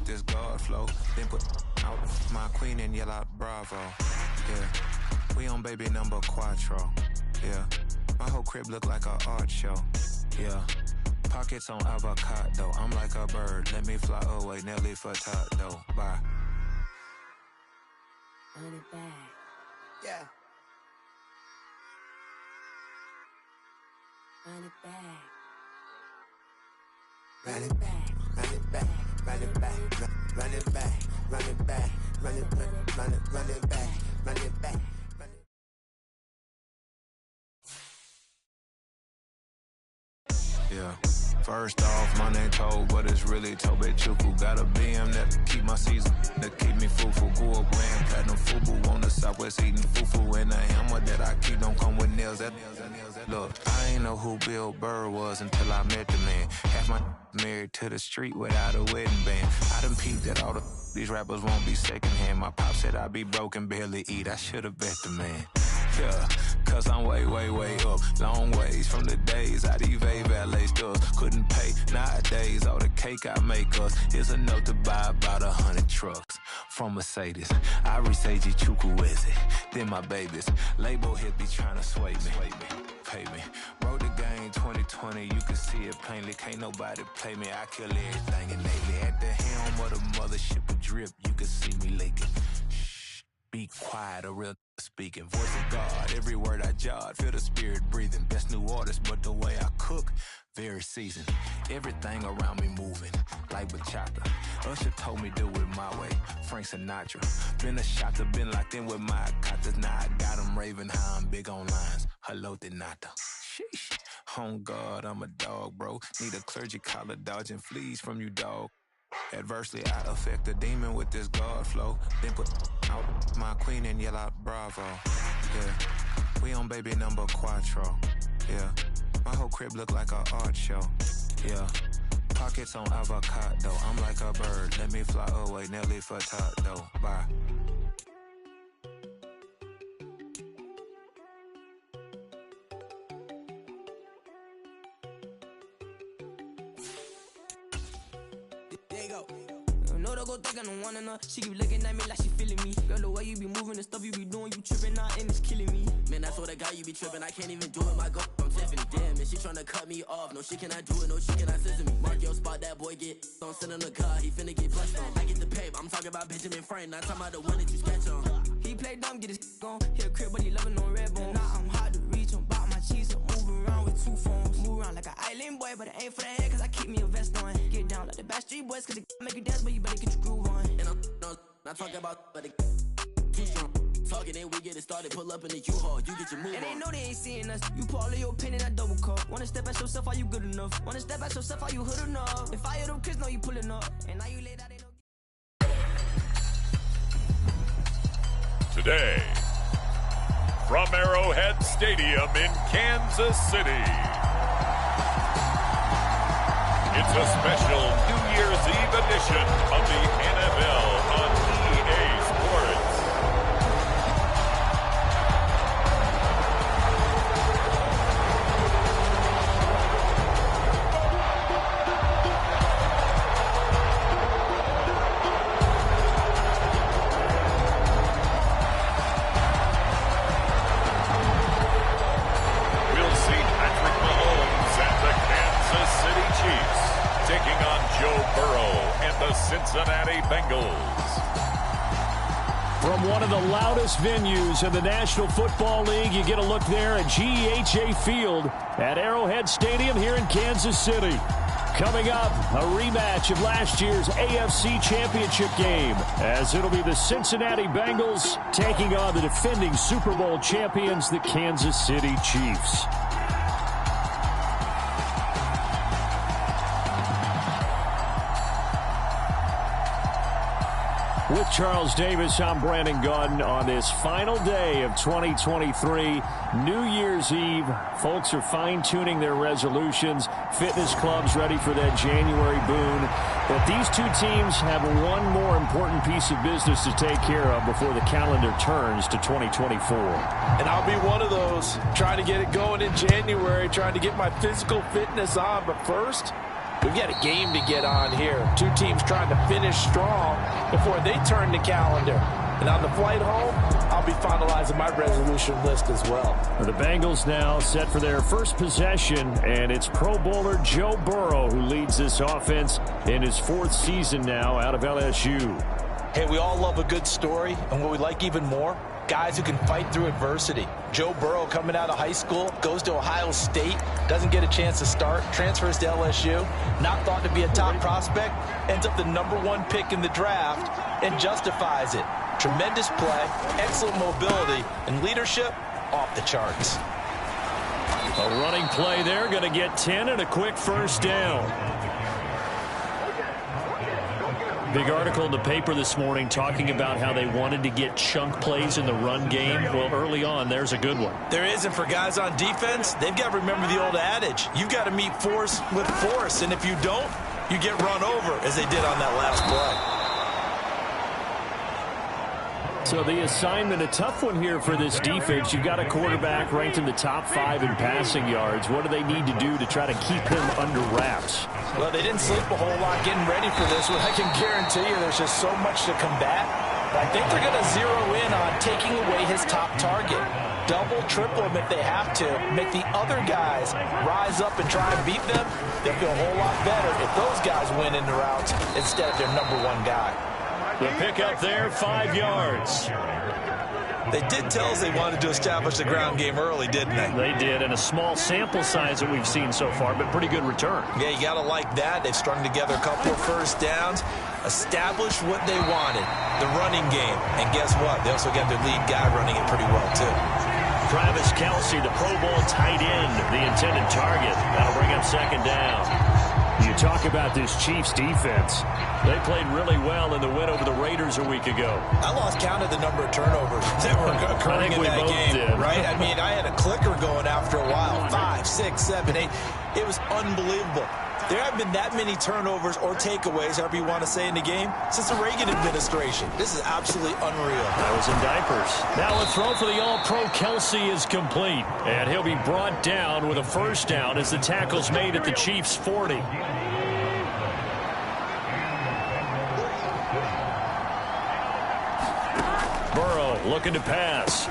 with this guard flow. Then put out my queen and yell out bravo. Yeah, we on baby number quattro. Yeah, my whole crib look like a art show. Yeah, pockets on avocado. I'm like a bird, let me fly away. Nelly Furtado. Bye. Run it back. Yeah. Run it back. Run it back. Run it back. Run it back. Run it back. Run it back. Run it back. Run it back. Run it back. Yeah. First off, my name Tobe, but it's really Tobe Chuku. Got a BM that keep my season, that keep me fufu. Go up grand platinum fubu on the southwest eating fufu. And the hammer that I keep don't come with nails. Look, I ain't know who Bill Burr was until I met the man. Half my married to the street without a wedding band. I done peeped that all these rappers won't be secondhand. My pop said I'd be broke and barely eat. I should've bet the man. Yeah, cause I'm way, way, way up. Long ways from the days I evade valet stores. Couldn't pay nowadays. All the cake I make us is enough to buy about 100 trucks from Mercedes. I Seiji Chukwueze, then my babies. Label hit be trying to sway me. Pay me. Wrote the game 2020, you can see it plainly. Can't nobody play me. I kill everything innately. At the helm of the mothership of drip, you can see me leaking. Shh, be quiet, a real speaking. Voice of God, every word I jot. Feel the spirit breathing. Best new artist, but the way I cook, very seasoned. Everything around me moving, like bachata. Usher told me do it my way. Frank Sinatra. Been a shotter, been locked in with my katas. Now I got them raving how I'm big on lines. Hello, Denata. Sheesh. On God, I'm a dog, bro. Need a clergy collar dodging fleas from you, dog. Adversely, I affect the demon with this guard flow. Then put out my queen and yell out bravo. Yeah, we on baby number quattro. Yeah, my whole crib look like a art show. Yeah, pockets on avocado. I'm like a bird, let me fly away. Nelly Furtado. Bye. No, don't go thinking I don't want enough. She keep looking at me like she feeling me. Girl, the way you be moving, the stuff you be doing, you tripping out and it's killing me. Man, I swear to God, you be tripping. I can't even do it. My girl from Tiffany. Damn, and she tryna cut me off. No, she cannot do it. No, she cannot scissor me. Mark your spot, that boy get on. Sit in the car, he finna get flushed on. I get the paper. I'm talking about Benjamin Frank. Not talking about the one that you sketch on. He play dumb, get his on. He a crib, but he loving on red bone. Now I'm hard to reach. I'm about my cheese. I'm moving around with 2 phones. Move around like an island boy, but it ain't for the head, cause I keep me a vest on. Get down like the Backstreet Boys, cause it make you dance, but you better get your groove on. And I'm not talking about, but it too strong. Talking and we get it started, pull up in the U-Haul, you get your move and on. they know they ain't seeing us. You put all of your opinion, I double cup. Wanna step at yourself, are you good enough? Wanna step at yourself, are you hood enough? If I hear them kids, know you pulling up. And now you lay that, they know. Today, from Arrowhead Stadium in Kansas City, it's a special New Year's Eve edition of the NFL on EA Sports. We'll see Patrick Mahomes and the Kansas City Chiefs taking on Joe Burrow and the Cincinnati Bengals. From one of the loudest venues in the National Football League, you get a look there at GEHA Field at Arrowhead Stadium here in Kansas City. Coming up, a rematch of last year's AFC Championship game, as it'll be the Cincinnati Bengals taking on the defending Super Bowl champions, the Kansas City Chiefs. With Charles Davis, I'm Brandon Gunn on this final day of 2023, New Year's Eve. Folks are fine-tuning their resolutions. Fitness clubs ready for that January boon. But these two teams have one more important piece of business to take care of before the calendar turns to 2024. And I'll be one of those, trying to get it going in January, trying to get my physical fitness on. But first, We've got a game to get on here. Two teams trying to finish strong before they turn the calendar. And on the flight home, I'll be finalizing my resolution list as well. The Bengals now set for their first possession, and it's Pro Bowler Joe Burrow who leads this offense in his 4th season now out of LSU. Hey, we all love a good story, and what we like even more, guys who can fight through adversity. Joe Burrow coming out of high school, goes to Ohio State, doesn't get a chance to start, transfers to LSU, not thought to be a top prospect, ends up the #1 pick in the draft, and justifies it. Tremendous play, excellent mobility, and leadership off the charts. A running play there, going to get 10 and a quick first down. Big article in the paper this morning talking about how they wanted to get chunk plays in the run game. Well, early on, there's a good one. There is, and for guys on defense, they've got to remember the old adage. You've got to meet force with force, and if you don't, you get run over, as they did on that last play. So the assignment, a tough one here for this defense. You've got a quarterback ranked in the top 5 in passing yards. What do they need to do to try to keep him under wraps? Well, they didn't sleep a whole lot getting ready for this one. I can guarantee you there's just so much to combat. But I think they're going to zero in on taking away his top target. Double, triple him if they have to. Make the other guys rise up and try and beat them. They'll feel a whole lot better if those guys win in the routes instead of their #1 guy. The pickup there, 5 yards. They did tell us they wanted to establish the ground game early, didn't they? They did, and a small sample size that we've seen so far, but pretty good return. Yeah, you got to like that. They've strung together a couple of first downs, established what they wanted, the running game. And guess what? They also got their lead guy running it pretty well, too. Travis Kelce, the Pro Bowl tight end, the intended target. That'll bring up second down. You talk about this Chiefs defense. They played really well in the win over the Raiders a week ago. I lost count of the number of turnovers that were occurring in that game, right? I mean, I had a clicker going after a while. 5, 6, 7, 8. It was unbelievable. There haven't been that many turnovers or takeaways, however you want to say, in the game since the Reagan administration. This is absolutely unreal. I was in diapers. Now a throw for the All-Pro Kelce is complete. And he'll be brought down with a first down as the tackle's made at the Chiefs' 40. Burrow looking to pass.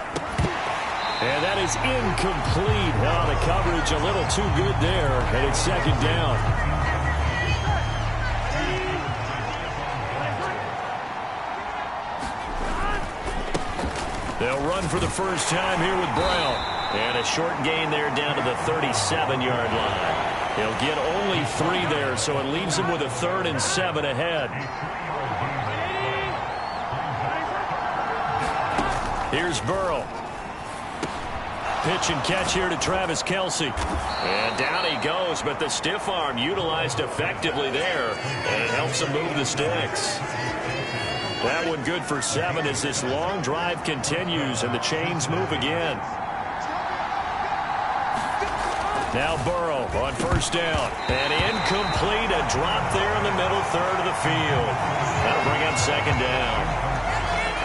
And that is incomplete. Now the coverage a little too good there. And it's second down. They'll run for the first time here with Brown. And a short gain there down to the 37-yard line. He'll get only 3 there, so it leaves him with a 3rd and 7 ahead. Here's Burrow. Pitch and catch here to Travis Kelce. And down he goes, but the stiff arm utilized effectively there. And it helps him move the sticks. That one good for 7 as this long drive continues and the chains move again. Now Burrow on first down. And incomplete, a drop there in the middle 3rd of the field. That'll bring up second down.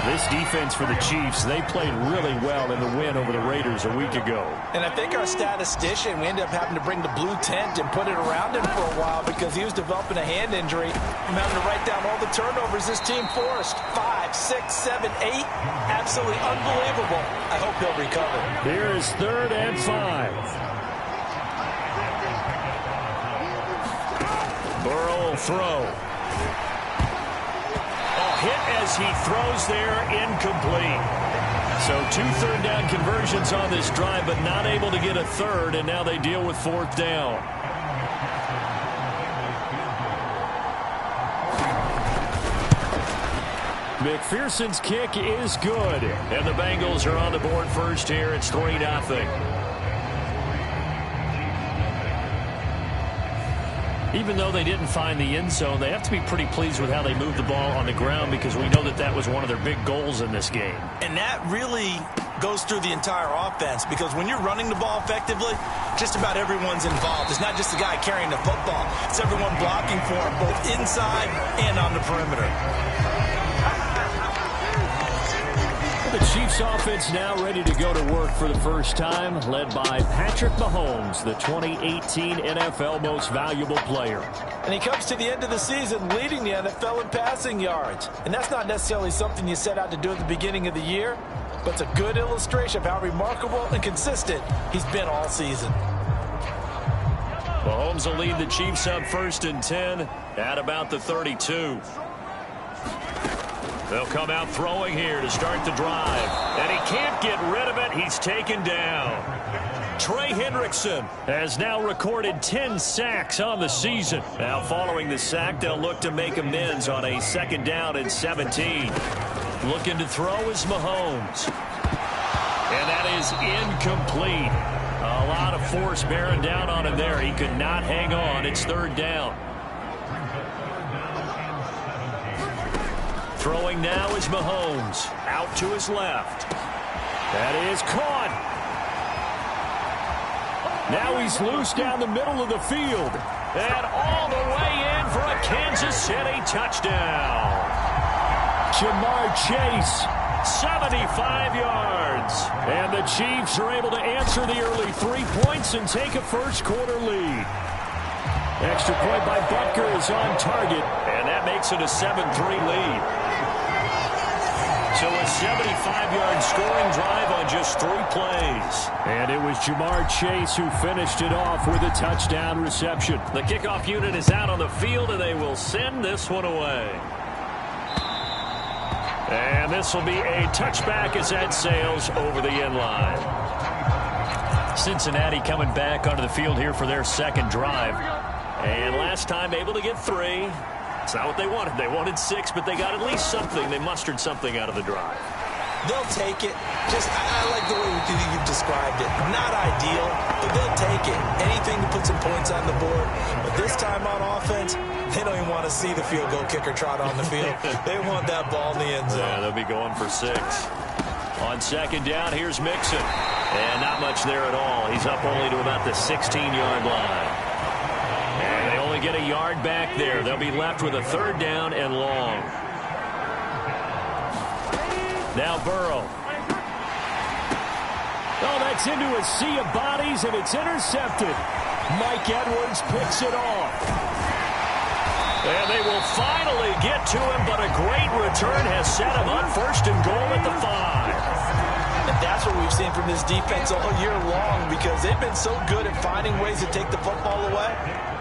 This defense for the Chiefs, they played really well in the win over the Raiders a week ago. And I think our statistician, we ended up having to bring the blue tent and put it around him for a while because he was developing a hand injury. I'm having to write down all the turnovers this team forced. 5, 6, 7, 8. Absolutely unbelievable. I hope he'll recover. Here is 3rd and 5. Burrow will throw. Hit as he throws there, incomplete. So 2 third down conversions on this drive, but not able to get a 3rd, and now they deal with 4th down. McPherson's kick is good, and the Bengals are on the board first here. It's 3-0. Even though they didn't find the end zone, they have to be pretty pleased with how they moved the ball on the ground because we know that that was one of their big goals in this game. And that really goes through the entire offense because when you're running the ball effectively, just about everyone's involved. It's not just the guy carrying the football. It's everyone blocking for him, both inside and on the perimeter. The Chiefs offense now ready to go to work for the first time, led by Patrick Mahomes, the 2018 NFL Most Valuable Player. And he comes to the end of the season leading the NFL in passing yards. And that's not necessarily something you set out to do at the beginning of the year, but it's a good illustration of how remarkable and consistent he's been all season. Mahomes will lead the Chiefs up 1st and 10 at about the 32. They'll come out throwing here to start the drive. And he can't get rid of it. He's taken down. Trey Hendrickson has now recorded 10 sacks on the season. Now following the sack, they'll look to make amends on a 2nd down and 17. Looking to throw is Mahomes. And that is incomplete. A lot of force bearing down on him there. He could not hang on. It's 3rd down. Throwing now is Mahomes. Out to his left. That is caught. Now he's loose down the middle of the field. And all the way in for a Kansas City touchdown. Jamar Chase, 75 yards. And the Chiefs are able to answer the early 3 points and take a first-quarter lead. Extra point by Butker is on target, and that makes it a 7-3 lead. So a 75-yard scoring drive on just 3 plays. And it was Jamar Chase who finished it off with a touchdown reception. The kickoff unit is out on the field, and they will send this one away. And this will be a touchback as that sails over the end line. Cincinnati coming back onto the field here for their 2nd drive. And last time able to get 3. It's not what they wanted. They wanted 6, but they got at least something. They mustered something out of the drive. They'll take it. I like the way you've described it. Not ideal, but they'll take it. Anything to put some points on the board. But this time on offense, they don't even want to see the field goal kicker trot on the field. They want that ball in the end zone. Yeah, they'll be going for 6. On 2nd down, here's Mixon. And not much there at all. He's up only to about the 16-yard line. And they only get a yard back there. They'll be left with a 3rd down and long. Now Burrow. Oh, that's into a sea of bodies, and it's intercepted. Mike Edwards picks it off. And they will finally get to him, but a great return has set him up 1st and goal at the 5. And that's what we've seen from this defense all year long, because they've been so good at finding ways to take the football away.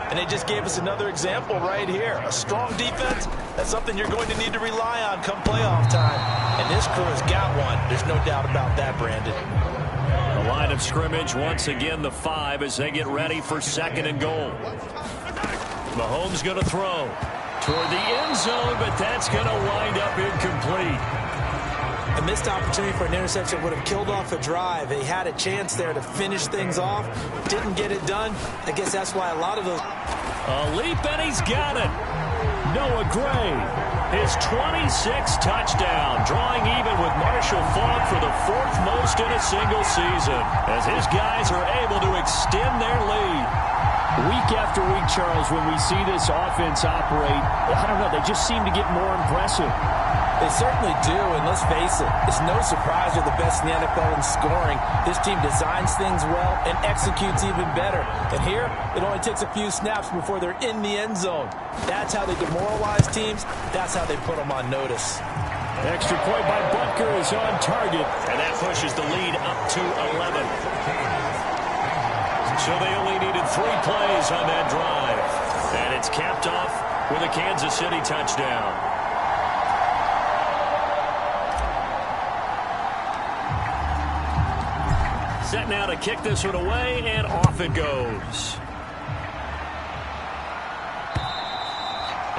And they just gave us another example right here. A strong defense, that's something you're going to need to rely on come playoff time. And this crew has got one. There's no doubt about that, Brandon. The line of scrimmage, once again, the 5 as they get ready for 2nd and goal. Mahomes going to throw toward the end zone, but that's going to wind up incomplete. A missed opportunity for an interception would have killed off a drive. They had a chance there to finish things off. Didn't get it done. I guess that's why a lot of those... A leap, and he's got it. Noah Gray, his 26th touchdown, drawing even with Marshall Faulk for the 4th most in a single season, as his guys are able to extend their lead. Week after week, Charles, when we see this offense operate, I don't know, they just seem to get more impressive. They certainly do, and let's face it, it's no surprise they're the best in the NFL in scoring. This team designs things well and executes even better. And here, it only takes a few snaps before they're in the end zone. That's how they demoralize teams. That's how they put them on notice. Extra point by Butker is on target, and that pushes the lead up to 11. So they only needed 3 plays on that drive. And it's capped off with a Kansas City touchdown. Set now to kick this one away, and off it goes.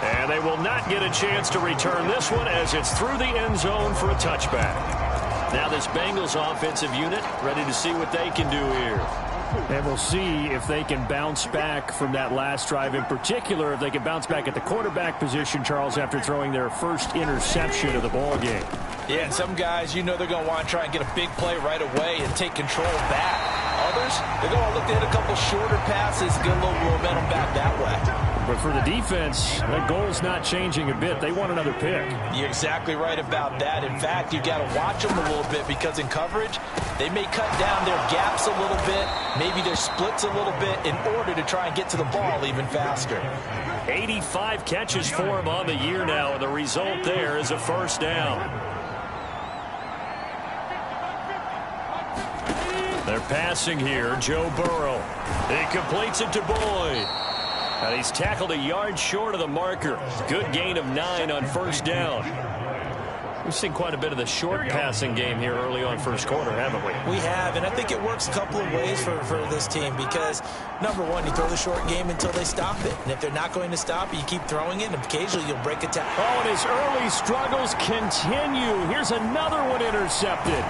And they will not get a chance to return this one as it's through the end zone for a touchback. Now this Bengals offensive unit ready to see what they can do here. And we'll see if they can bounce back from that last drive. In particular, if they can bounce back at the quarterback position, Charles, after throwing their first interception of the ball game. Yeah, and some guys, you know they're going to want to try and get a big play right away and take control back. Others, they're going to look to hit a couple shorter passes, get a little momentum back that way. But for the defense, that goal's not changing a bit. They want another pick. You're exactly right about that. In fact, you got to watch them a little bit because in coverage, they may cut down their gaps a little bit, maybe their splits a little bit in order to try and get to the ball even faster. 85 catches for him on the year now, and the result there is a first down. They're passing here. Joe Burrow. He completes it to Boyd. And he's tackled a yard short of the marker. Good gain of 9 on first down. We've seen quite a bit of the short passing game here early on first quarter, haven't we? We have, and I think it works a couple of ways for this team because, number one, you throw the short game until they stop it. And if they're not going to stop it, you keep throwing it, and occasionally you'll break a tackle. Oh, and his early struggles continue. Here's another one intercepted.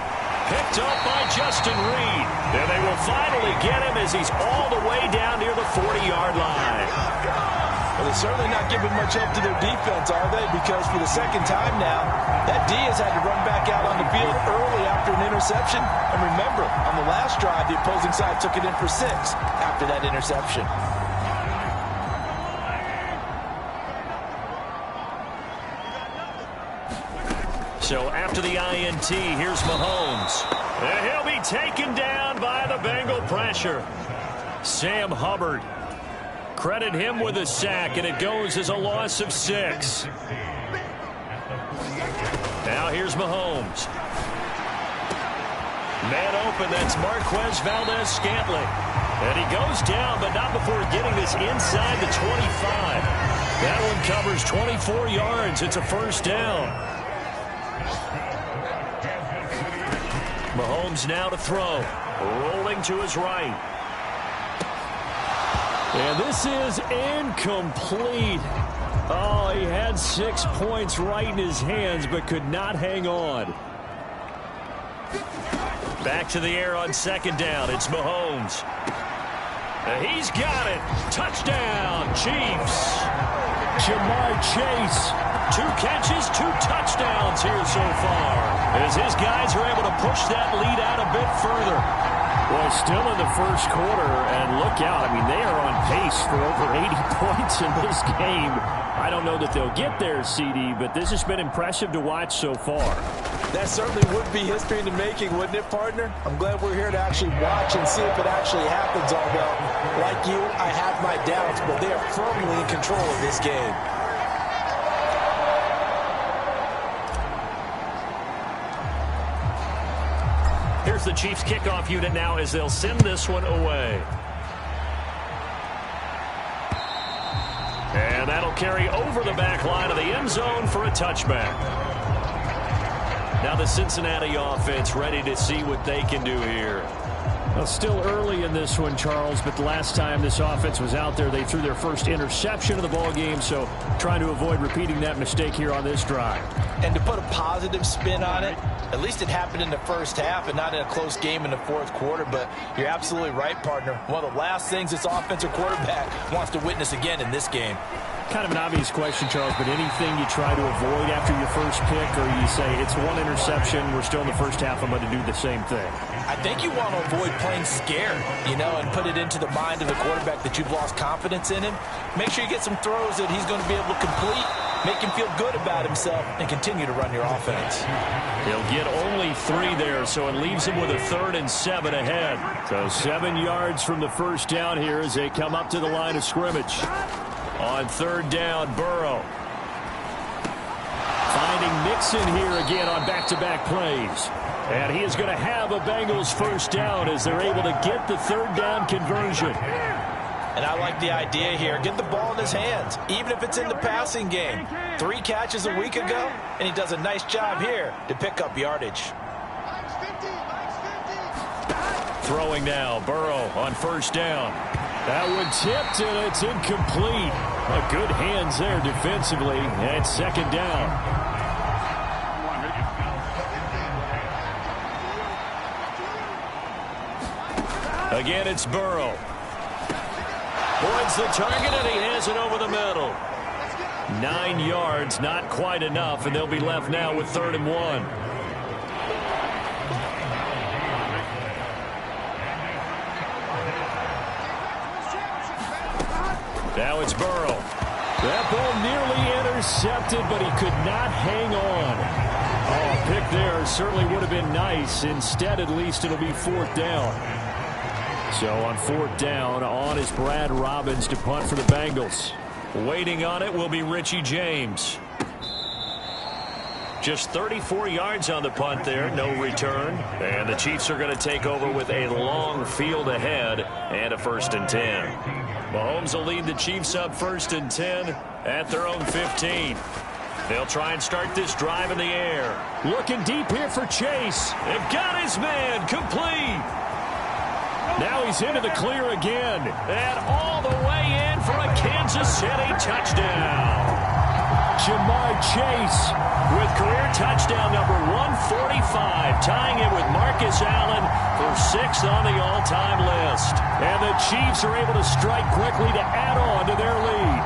Picked up by Justin Reed. And they will finally get him as he's all the way down near the 40-yard line. Well, they're certainly not giving much help to their defense, are they? Because for the second time now, that D has had to run back out on the field early after an interception. And remember, on the last drive, the opposing side took it in for 6 after that interception. So after the INT, here's Mahomes. And he'll be taken down by the Bengal pressure. Sam Hubbard. Credit him with a sack, and it goes as a loss of 6. Now here's Mahomes. Man open, that's Marquez Valdez-Scantling. And he goes down, but not before getting this inside the 25. That one covers 24 yards. It's a first down. Mahomes now to throw. Rolling to his right. And this is incomplete. Oh, he had 6 points right in his hands, but could not hang on. Back to the air on second down. It's Mahomes. He's got it. Touchdown, Chiefs. Jamar Chase. 2 catches, 2 touchdowns here so far, as his guys are able to push that lead out a bit further. Well, still in the first quarter, and look out. I mean, they are on pace for over 80 points in this game. I don't know that they'll get there, CD, but this has been impressive to watch so far. That certainly would be history in the making, wouldn't it, partner? I'm glad we're here to actually watch and see if it actually happens, although, like you, I have my doubts, but they are firmly in control of this game. Here's the Chiefs kickoff unit now as they'll send this one away. And that'll carry over the back line of the end zone for a touchback. Now the Cincinnati offense ready to see what they can do here. Well, still early in this one, Charles, but the last time this offense was out there, they threw their first interception of the ball game, so trying to avoid repeating that mistake here on this drive. And to put a positive spin on it, at least it happened in the first half and not in a close game in the fourth quarter, but you're absolutely right, partner. One of the last things this offensive quarterback wants to witness again in this game. Kind of an obvious question, Charles, but anything you try to avoid after your first pick, or you say it's one interception, we're still in the first half, I'm going to do the same thing? I think you want to avoid playing scared, and put it into the mind of the quarterback that you've lost confidence in him. Make sure you get some throws that he's going to be able to complete, make him feel good about himself, and continue to run your offense. He'll get only 3 there, so it leaves him with a 3rd and 7 ahead. So 7 yards from the first down here as they come up to the line of scrimmage. On 3rd down, Burrow. Finding Mixon here again on back-to-back plays. And he is going to have a Bengals first down as they're able to get the 3rd down conversion. And I like the idea here. Get the ball in his hands, even if it's in the passing game. 3 catches a week ago, and he does a nice job here to pick up yardage. Throwing now, Burrow on first down. That one tipped, and it's incomplete. Good hands there defensively, and 2nd down. Again, it's Burrow. Boyd's the target, and he has it over the middle. 9 yards, not quite enough, and they'll be left now with 3rd and 1. Now it's Burrow. That ball nearly intercepted, but he could not hang on. Oh, a pick there certainly would have been nice. Instead, at least, it'll be fourth down. So on fourth down, on is Brad Robbins to punt for the Bengals. Waiting on it will be Richie James. Just 34 yards on the punt there, no return. And the Chiefs are going to take over with a long field ahead and a 1st and 10. Mahomes will lead the Chiefs up 1st and 10 at their own 15. They'll try and start this drive in the air. Looking deep here for Chase. They've got his man complete. Now he's into the clear again. And all the way in for a Kansas City touchdown. Jamar Chase with career touchdown number 145, tying it with Marcus Allen for 6th on the all-time list. And the Chiefs are able to strike quickly to add on to their lead.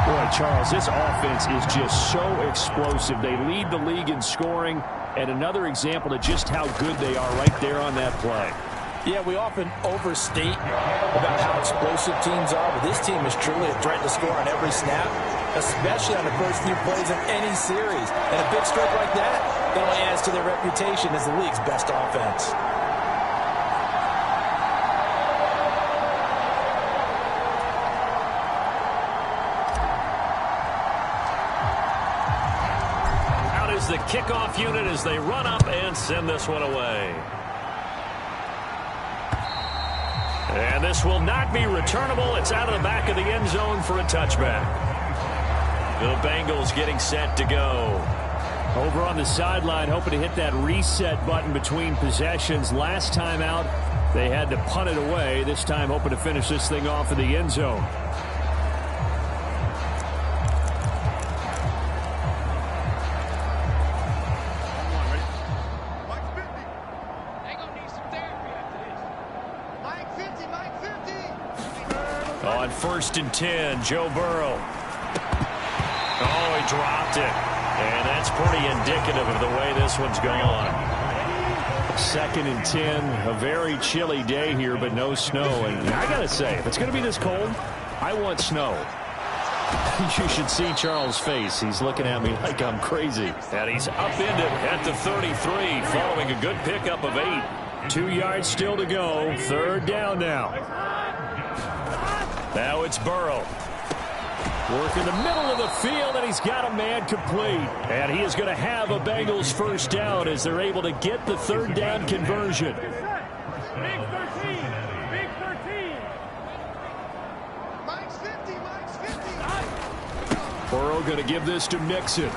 Boy, Charles, this offense is just so explosive. They lead the league in scoring, and another example of just how good they are right there on that play. Yeah, we often overstate about how explosive teams are, but this team is truly a threat to score on every snap, especially on the first few plays of any series. And a big stroke like that only adds to their reputation as the league's best offense. Out is the kickoff unit as they run up and send this one away. And this will not be returnable. It's out of the back of the end zone for a touchback. The Bengals getting set to go. Over on the sideline, hoping to hit that reset button between possessions. Last time out, they had to punt it away. This time, hoping to finish this thing off in the end zone. On 1st and 10, Joe Burrow. Oh, he dropped it. And that's pretty indicative of the way this one's gone. 2nd and 10, a very chilly day here, but no snow. And I got to say, if it's going to be this cold, I want snow. You should see Charles' face. He's looking at me like I'm crazy. And he's upended at the 33, following a good pickup of 8. 2 yards still to go. 3rd down now. Now it's Burrow. Work in the middle of the field, and he's got a man complete. And he is going to have a Bengals 1st down as they're able to get the 3rd down conversion. Big 13. Big 13. Mike's 50. Mike's 50. Burrow going to give this to Mixon.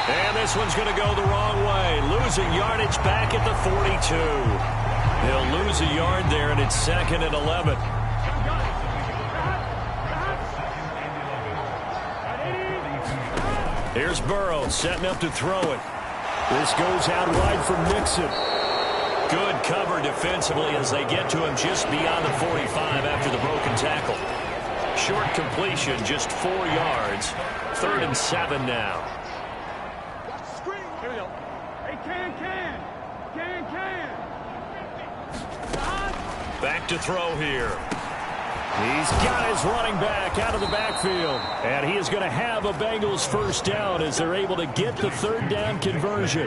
And this one's going to go the wrong way. Losing yardage back at the 42. He'll lose a yard there, and it's 2nd and 11. Here's Burrow setting up to throw it. This goes out wide for Mixon. Good cover defensively as they get to him just beyond the 45 after the broken tackle. Short completion, just 4 yards. 3rd and 7 now. Here we go. Hey, can. Back to throw here. He's got his running back out of the backfield. And he is going to have a Bengals 1st down as they're able to get the 3rd down conversion.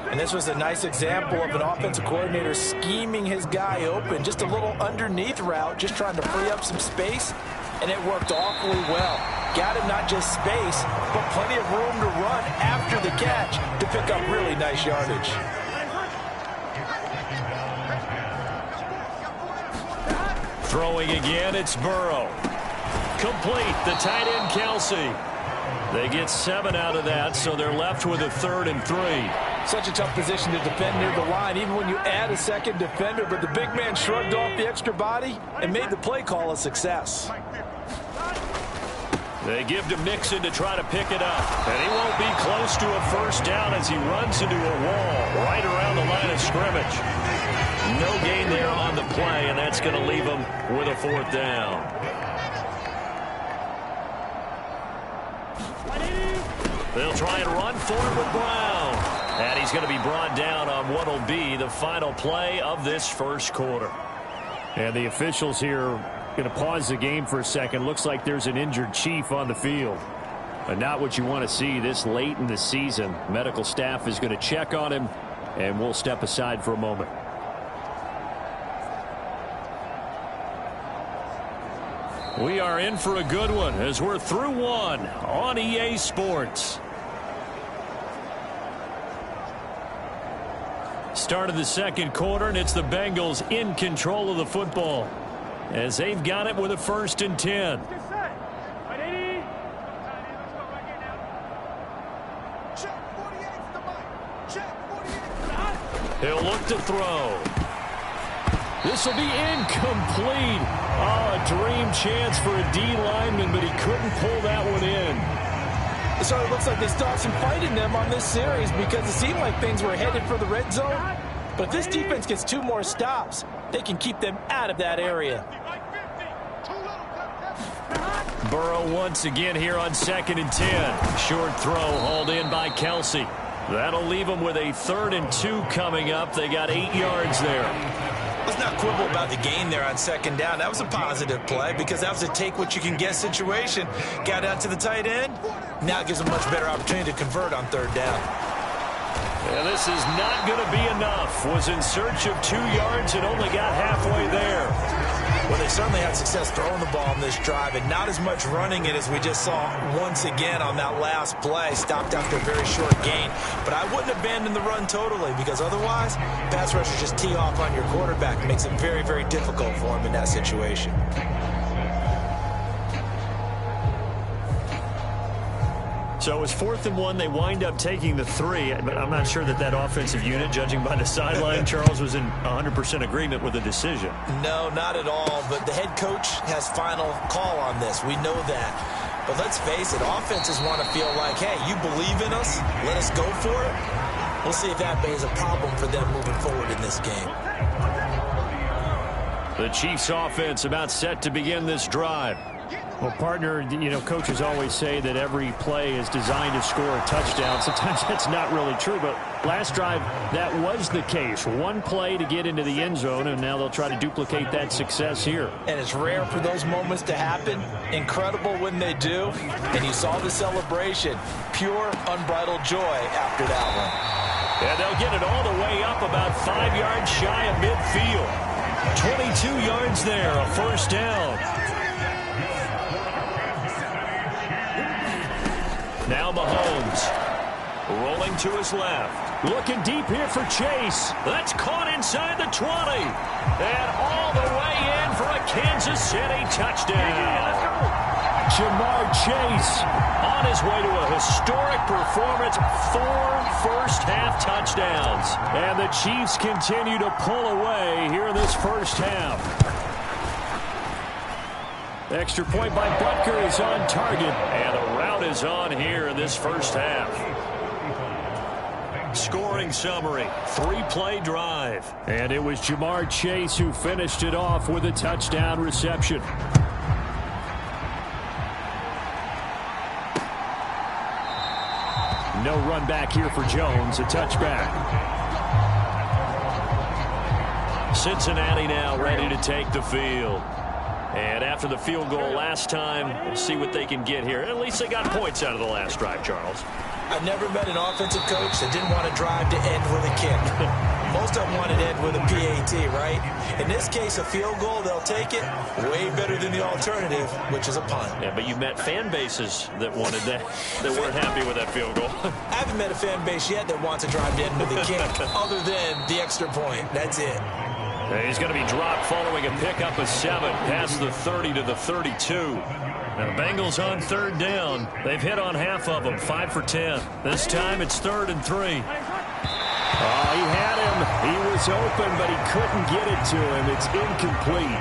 And this was a nice example of an offensive coordinator scheming his guy open. Just a little underneath route, just trying to free up some space. And it worked awfully well. Got him not just space, but plenty of room to run after the catch to pick up really nice yardage. Throwing again, it's Burrow. Complete, the tight end Kelsey. They get 7 out of that, so they're left with a 3rd and 3. Such a tough position to defend near the line, even when you add a second defender, but the big man shrugged off the extra body and made the play call a success. They give to Mixon to try to pick it up, and he won't be close to a 1st down as he runs into a wall right around the line of scrimmage. No gain there on the play, and that's going to leave him with a 4th down. They'll try and run for it with Brown. And he's going to be brought down on what will be the final play of this 1st quarter. And the officials here Going to pause the game for a second. Looks like there's an injured Chief on the field. But not what you want to see this late in the season. Medical staff is going to check on him, and we'll step aside for a moment. We are in for a good one as we're through one on EA Sports. Start of the second quarter, and it's the Bengals in control of the football as they've got it with a 1st and 10. He'll look to throw. This will be incomplete. Oh, a dream chance for a D lineman, but he couldn't pull that one in. So it looks like they stopped some fight in them on this series because it seemed like things were headed for the red zone. But if this defense gets 2 more stops, they can keep them out of that area. Burrow once again here on 2nd and 10. Short throw hauled in by Kelsey. That'll leave them with a 3rd and 2 coming up. They got 8 yards there. Let's not quibble about the gain there on 2nd down. That was a positive play because that was a take-what-you-can-get situation. Got out to the tight end. Now it gives them a much better opportunity to convert on 3rd down. Yeah, this is not going to be enough. Was in search of 2 yards and only got halfway there. Well, they certainly had success throwing the ball in this drive and not as much running it as we just saw once again on that last play. Stopped after a very short gain. But I wouldn't abandon the run totally because otherwise, pass rushers just tee off on your quarterback. It makes it very, very difficult for him in that situation. So it was 4th and 1. They wind up taking the 3. But I'm not sure that that offensive unit, judging by the sideline, Charles, was in 100% agreement with the decision. No, not at all. But the head coach has final call on this. We know that. But let's face it, offenses want to feel like, hey, you believe in us, let us go for it. We'll see if that is a problem for them moving forward in this game. The Chiefs offense about set to begin this drive. Well, partner, you know, coaches always say that every play is designed to score a touchdown. Sometimes that's not really true, but last drive, that was the case. 1 play to get into the end zone, and now they'll try to duplicate that success here. And it's rare for those moments to happen. Incredible when they do. And you saw the celebration. Pure, unbridled joy after that one. And they'll get it all the way up about 5 yards shy of midfield. 22 yards there, a 1st down. Now Mahomes rolling to his left. Looking deep here for Chase. That's caught inside the 20. And all the way in for a Kansas City touchdown. Jamar Chase on his way to a historic performance. 4 first-half touchdowns. And the Chiefs continue to pull away here in this first half. Extra point by Butker is on target. And the route is on here in this first half. Scoring summary, 3-play drive. And it was Jamar Chase who finished it off with a touchdown reception. No run back here for Jones, a touchback. Cincinnati now ready to take the field. And after the field goal last time, we'll see what they can get here. At least they got points out of the last drive, Charles. I've never met an offensive coach that didn't want to drive to end with a kick. Most of them want to end with a PAT, right? In this case, a field goal, they'll take it. Way better than the alternative, which is a punt. Yeah, but you met fan bases that wanted that, that weren't happy with that field goal. I haven't met a fan base yet that wants to drive to end with a kick, other than the extra point. That's it. And he's going to be dropped following a pickup of 7 past the 30 to the 32. Now the Bengals on 3rd down. They've hit on half of them, 5 for 10. This time it's 3rd and 3. Oh, he had him. He was open, but he couldn't get it to him. It's incomplete.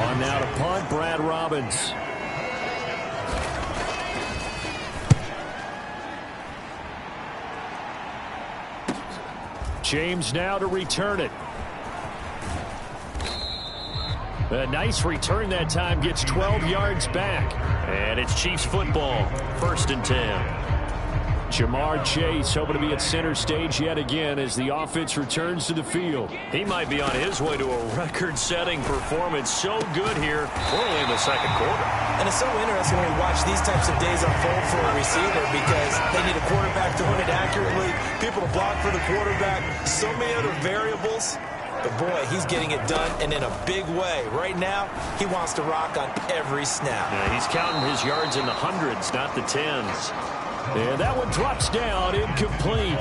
On now to punt, Brad Robbins. James now to return it. A nice return that time, gets 12 yards back. And it's Chiefs football, 1st and 10. Jamar Chase hoping to be at center stage yet again as the offense returns to the field. He might be on his way to a record-setting performance. So good here early in the second quarter. And it's so interesting when we watch these types of days unfold for a receiver because they need a quarterback throwing it accurately, people to block for the quarterback, so many other variables. But, boy, he's getting it done, and in a big way. Right now, he wants to rock on every snap. Yeah, he's counting his yards in the hundreds, not the tens. And that one drops down, incomplete.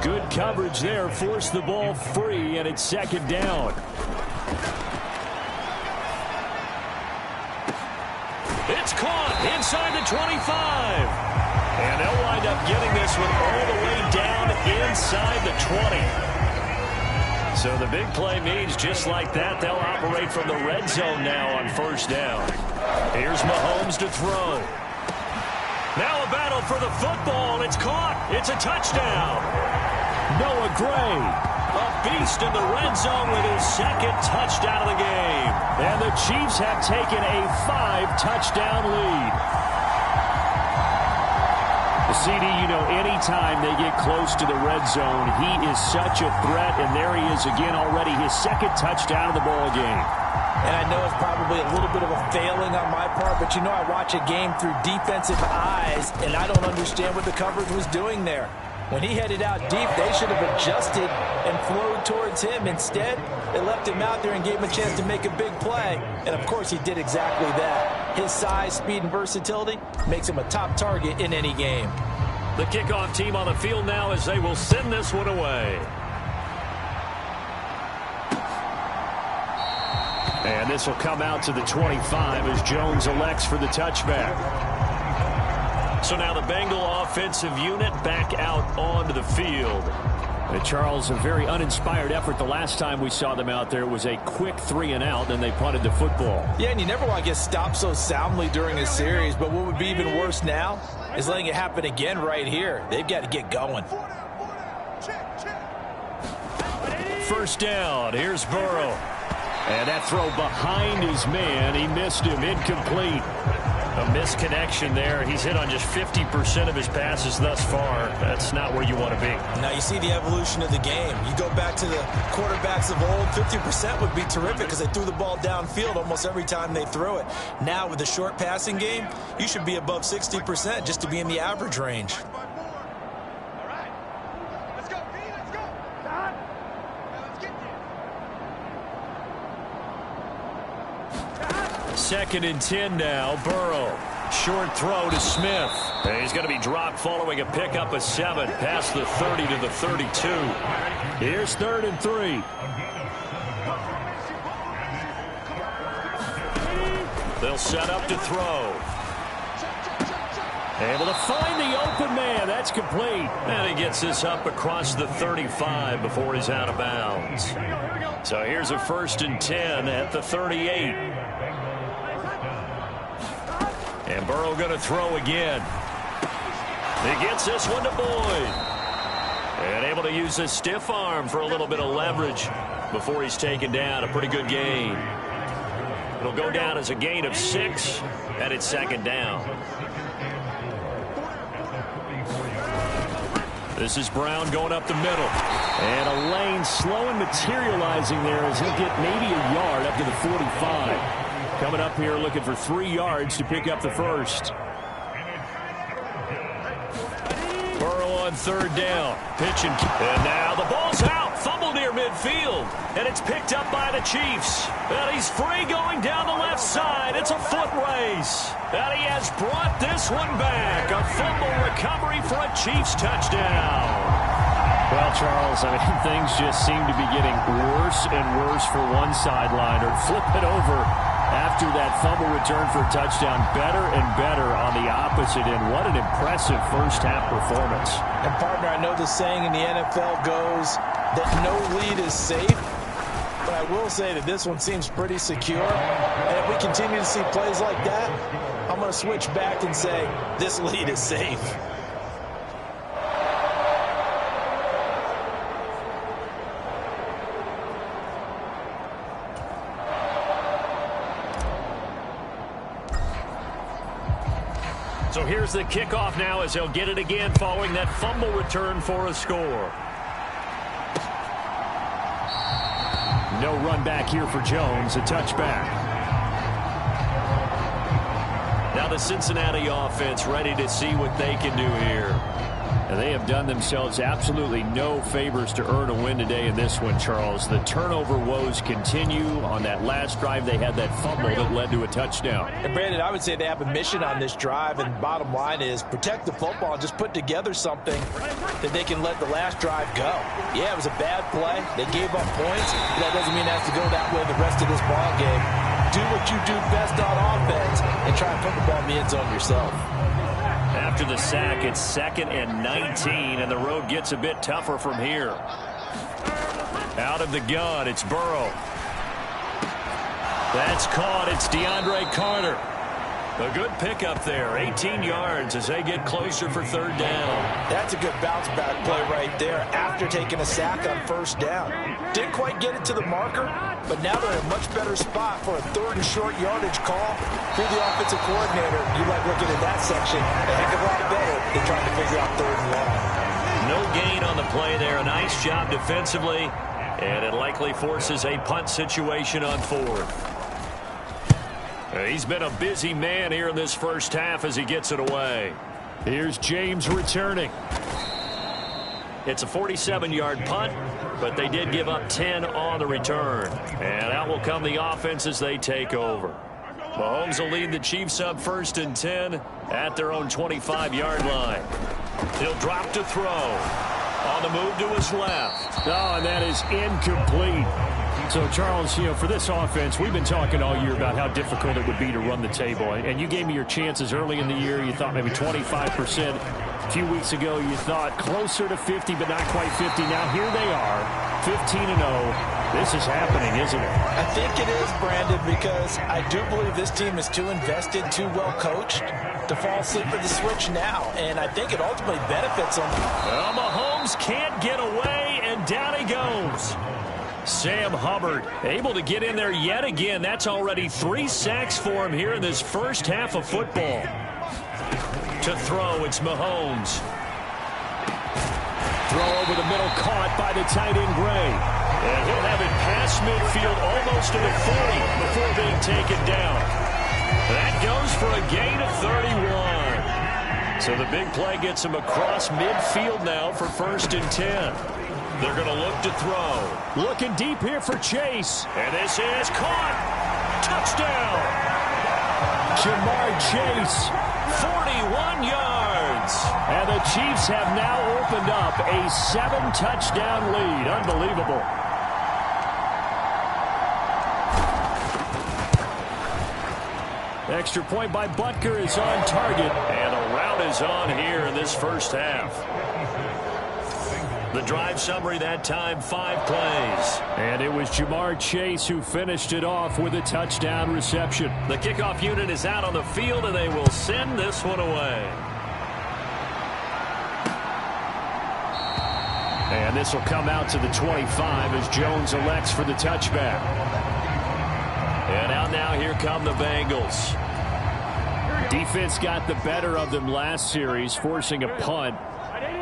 Good coverage there, forced the ball free, and it's second down. It's caught inside the 25. And they'll wind up getting this one all the way down inside the 20. So the big play means just like that, they'll operate from the red zone now on first down. Here's Mahomes to throw. Now a battle for the football. It's caught. It's a touchdown. Noah Gray, a beast in the red zone with his second touchdown of the game. And the Chiefs have taken a 5-touchdown lead. CD, you know, anytime they get close to the red zone, he is such a threat, and there he is again already, his second touchdown of the ball game. And I know it's probably a little bit of a failing on my part, but you know I watch a game through defensive eyes, and I don't understand what the coverage was doing there. When he headed out deep, they should have adjusted and flowed towards him. Instead, they left him out there and gave him a chance to make a big play. And, of course, he did exactly that. His size, speed, and versatility makes him a top target in any game. The kickoff team on the field now as they will send this one away. And this will come out to the 25 as Jones elects for the touchback. So now the Bengal offensive unit back out onto the field. And Charles, a very uninspired effort the last time we saw them out there. It was a quick 3-and-out, and they punted the football. Yeah, and you never want to get stopped so soundly during a series, but what would be even worse now is letting it happen again right here. They've got to get going. First down, here's Burrow. And that throw behind his man, he missed him, incomplete. A misconnection there. He's hit on just 50% of his passes thus far. That's not where you want to be. Now you see the evolution of the game. You go back to the quarterbacks of old, 50% would be terrific because they threw the ball downfield almost every time they threw it. Now with the short passing game, you should be above 60% just to be in the average range. Second and 10 now, Burrow. Short throw to Smith. And he's going to be dropped following a pickup of 7 past the 30 to the 32. Here's 3rd and 3. They'll set up to throw. Able to find the open man. That's complete. And he gets this up across the 35 before he's out of bounds. So here's a 1st and 10 at the 38. And Burrow going to throw again. He gets this one to Boyd. And able to use his stiff arm for a little bit of leverage before he's taken down. A pretty good gain. It'll go down as a gain of 6, and it's second down. This is Brown going up the middle. And a lane slow and materializing there as he'll get maybe a yard up to the 45. Coming up here looking for 3 yards to pick up the first. Burrow on 3rd down. Pitch and now the ball's out. Fumble near midfield. And it's picked up by the Chiefs. And he's free going down the left side. It's a foot race. And he has brought this one back. A fumble recovery for a Chiefs touchdown. Well, Charles, I mean, things just seem to be getting worse and worse for one sideline. Or flip it over after that fumble return for a touchdown. Better and better on the opposite end. What an impressive first-half performance. And, partner, I know the saying in the NFL goes that no lead is safe. But I will say that this one seems pretty secure. And if we continue to see plays like that, I'm going to switch back and say this lead is safe. So here's the kickoff now as they'll get it again following that fumble return for a score. No run back here for Jones, a touchback. Now the Cincinnati offense ready to see what they can do here. And they have done themselves absolutely no favors to earn a win today in this one, Charles. The turnover woes continue. On that last drive, they had that fumble that led to a touchdown. And Brandon, I would say they have a mission on this drive, and bottom line is protect the football and just put together something that they can let the last drive go. Yeah, it was a bad play. They gave up points, but that doesn't mean it has to go that way the rest of this ball game. Do what you do best on offense and try and put the ball in the end zone yourself. After the sack, it's 2nd and 19, and the road gets a bit tougher from here. Out of the gun, it's Burrow. That's caught. It's DeAndre Carter. A good pickup there. 18 yards as they get closer for 3rd down. That's a good bounce-back play right there after taking a sack on 1st down. Didn't quite get it to the marker, but now they're in a much better spot for a 3rd and short yardage call. For the offensive coordinator, you like looking at that section a heck of a lot better than trying to figure out 3rd and long. No gain on the play there. A nice job defensively, and it likely forces a punt situation on 4th. He's been a busy man here in this first half as he gets it away. Here's James returning. It's a 47-yard punt, but they did give up 10 on the return. And out will come the offense as they take over. Mahomes will lead the Chiefs up 1st and 10 at their own 25-yard line. He'll drop to throw. On the move to his left. Oh, and that is incomplete. So, Charles, for this offense, we've been talking all year about how difficult it would be to run the table. And you gave me your chances early in the year. You thought maybe 25%. A few weeks ago, you thought closer to 50, but not quite 50. Now, here they are, 15-0. This is happening, isn't it? I think it is, Brandon, because I do believe this team is too invested, too well coached to fall asleep at the switch now. And I think it ultimately benefits them. Well, Mahomes can't get away, and down he goes. Sam Hubbard able to get in there yet again. That's already 3 sacks for him here in this first half of football. To throw, it's Mahomes. Throw over the middle, caught by the tight end Gray. And he'll have it past midfield almost to the 40 before being taken down. That goes for a gain of 31. So the big play gets him across midfield now for 1st and 10. They're going to look to throw. Looking deep here for Chase. And this is caught. Touchdown. Jamar Chase. 41 yards. And the Chiefs have now opened up a 7-touchdown lead. Unbelievable. Extra point by Butker is on target. And a route is on here in this first half. The drive summary that time, 5 plays. And it was Jamar Chase who finished it off with a touchdown reception. The kickoff unit is out on the field, and they will send this one away. And this will come out to the 25 as Jones elects for the touchback. And out now, here come the Bengals. Defense got the better of them last series, forcing a punt.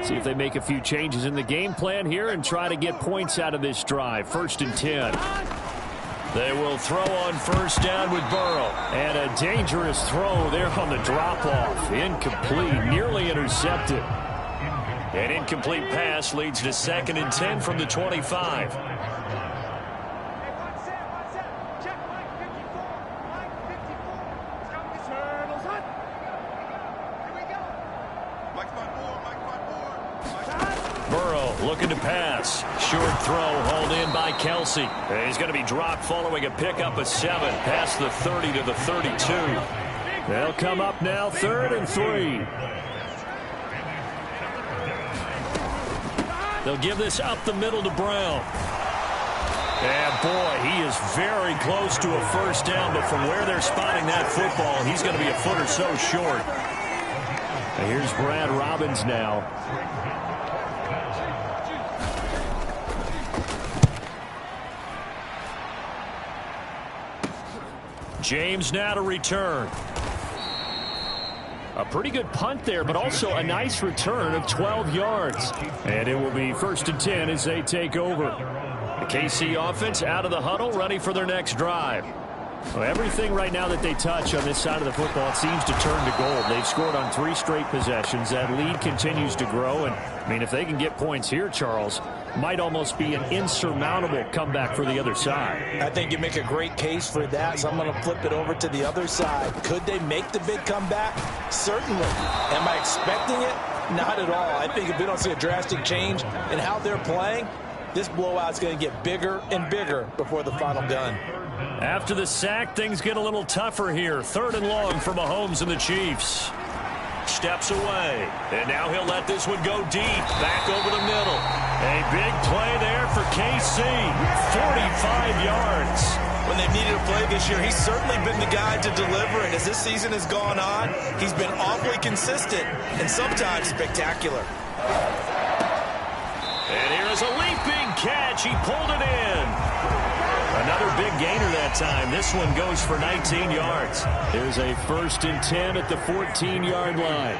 See if they make a few changes in the game plan here and try to get points out of this drive. 1st and 10. They will throw on 1st down with Burrow. And a dangerous throw there on the drop-off. Incomplete, nearly intercepted. An incomplete pass leads to 2nd and 10 from the 25. Looking to pass. Short throw hauled in by Kelsey. And he's going to be dropped following a pickup of 7 past the 30 to the 32. They'll come up now 3rd and 3. They'll give this up the middle to Brown. And boy, he is very close to a 1st down, but from where they're spotting that football, he's going to be a foot or so short. And here's Brad Robbins now. James now to return. A pretty good punt there, but also a nice return of 12 yards. And it will be 1st and 10 as they take over. The KC offense out of the huddle, ready for their next drive. Well, everything right now that they touch on this side of the football, it seems to turn to gold. They've scored on 3 straight possessions. That lead continues to grow. And, I mean, if they can get points here, Charles, might almost be an insurmountable comeback for the other side. I think you make a great case for that, so I'm going to flip it over to the other side. Could they make the big comeback? Certainly. Am I expecting it? Not at all. I think if we don't see a drastic change in how they're playing, this blowout's going to get bigger and bigger before the final gun. After the sack, things get a little tougher here. 3rd and long for Mahomes and the Chiefs. Steps away, and now he'll let this one go deep, back over the middle. A big play there for KC, 45 yards. When they've needed a play this year, he's certainly been the guy to deliver, and as this season has gone on, he's been awfully consistent and sometimes spectacular. And here is a leaping catch. He pulled it in. Another big gainer that time. This one goes for 19 yards. There's a 1st and 10 at the 14-yard line.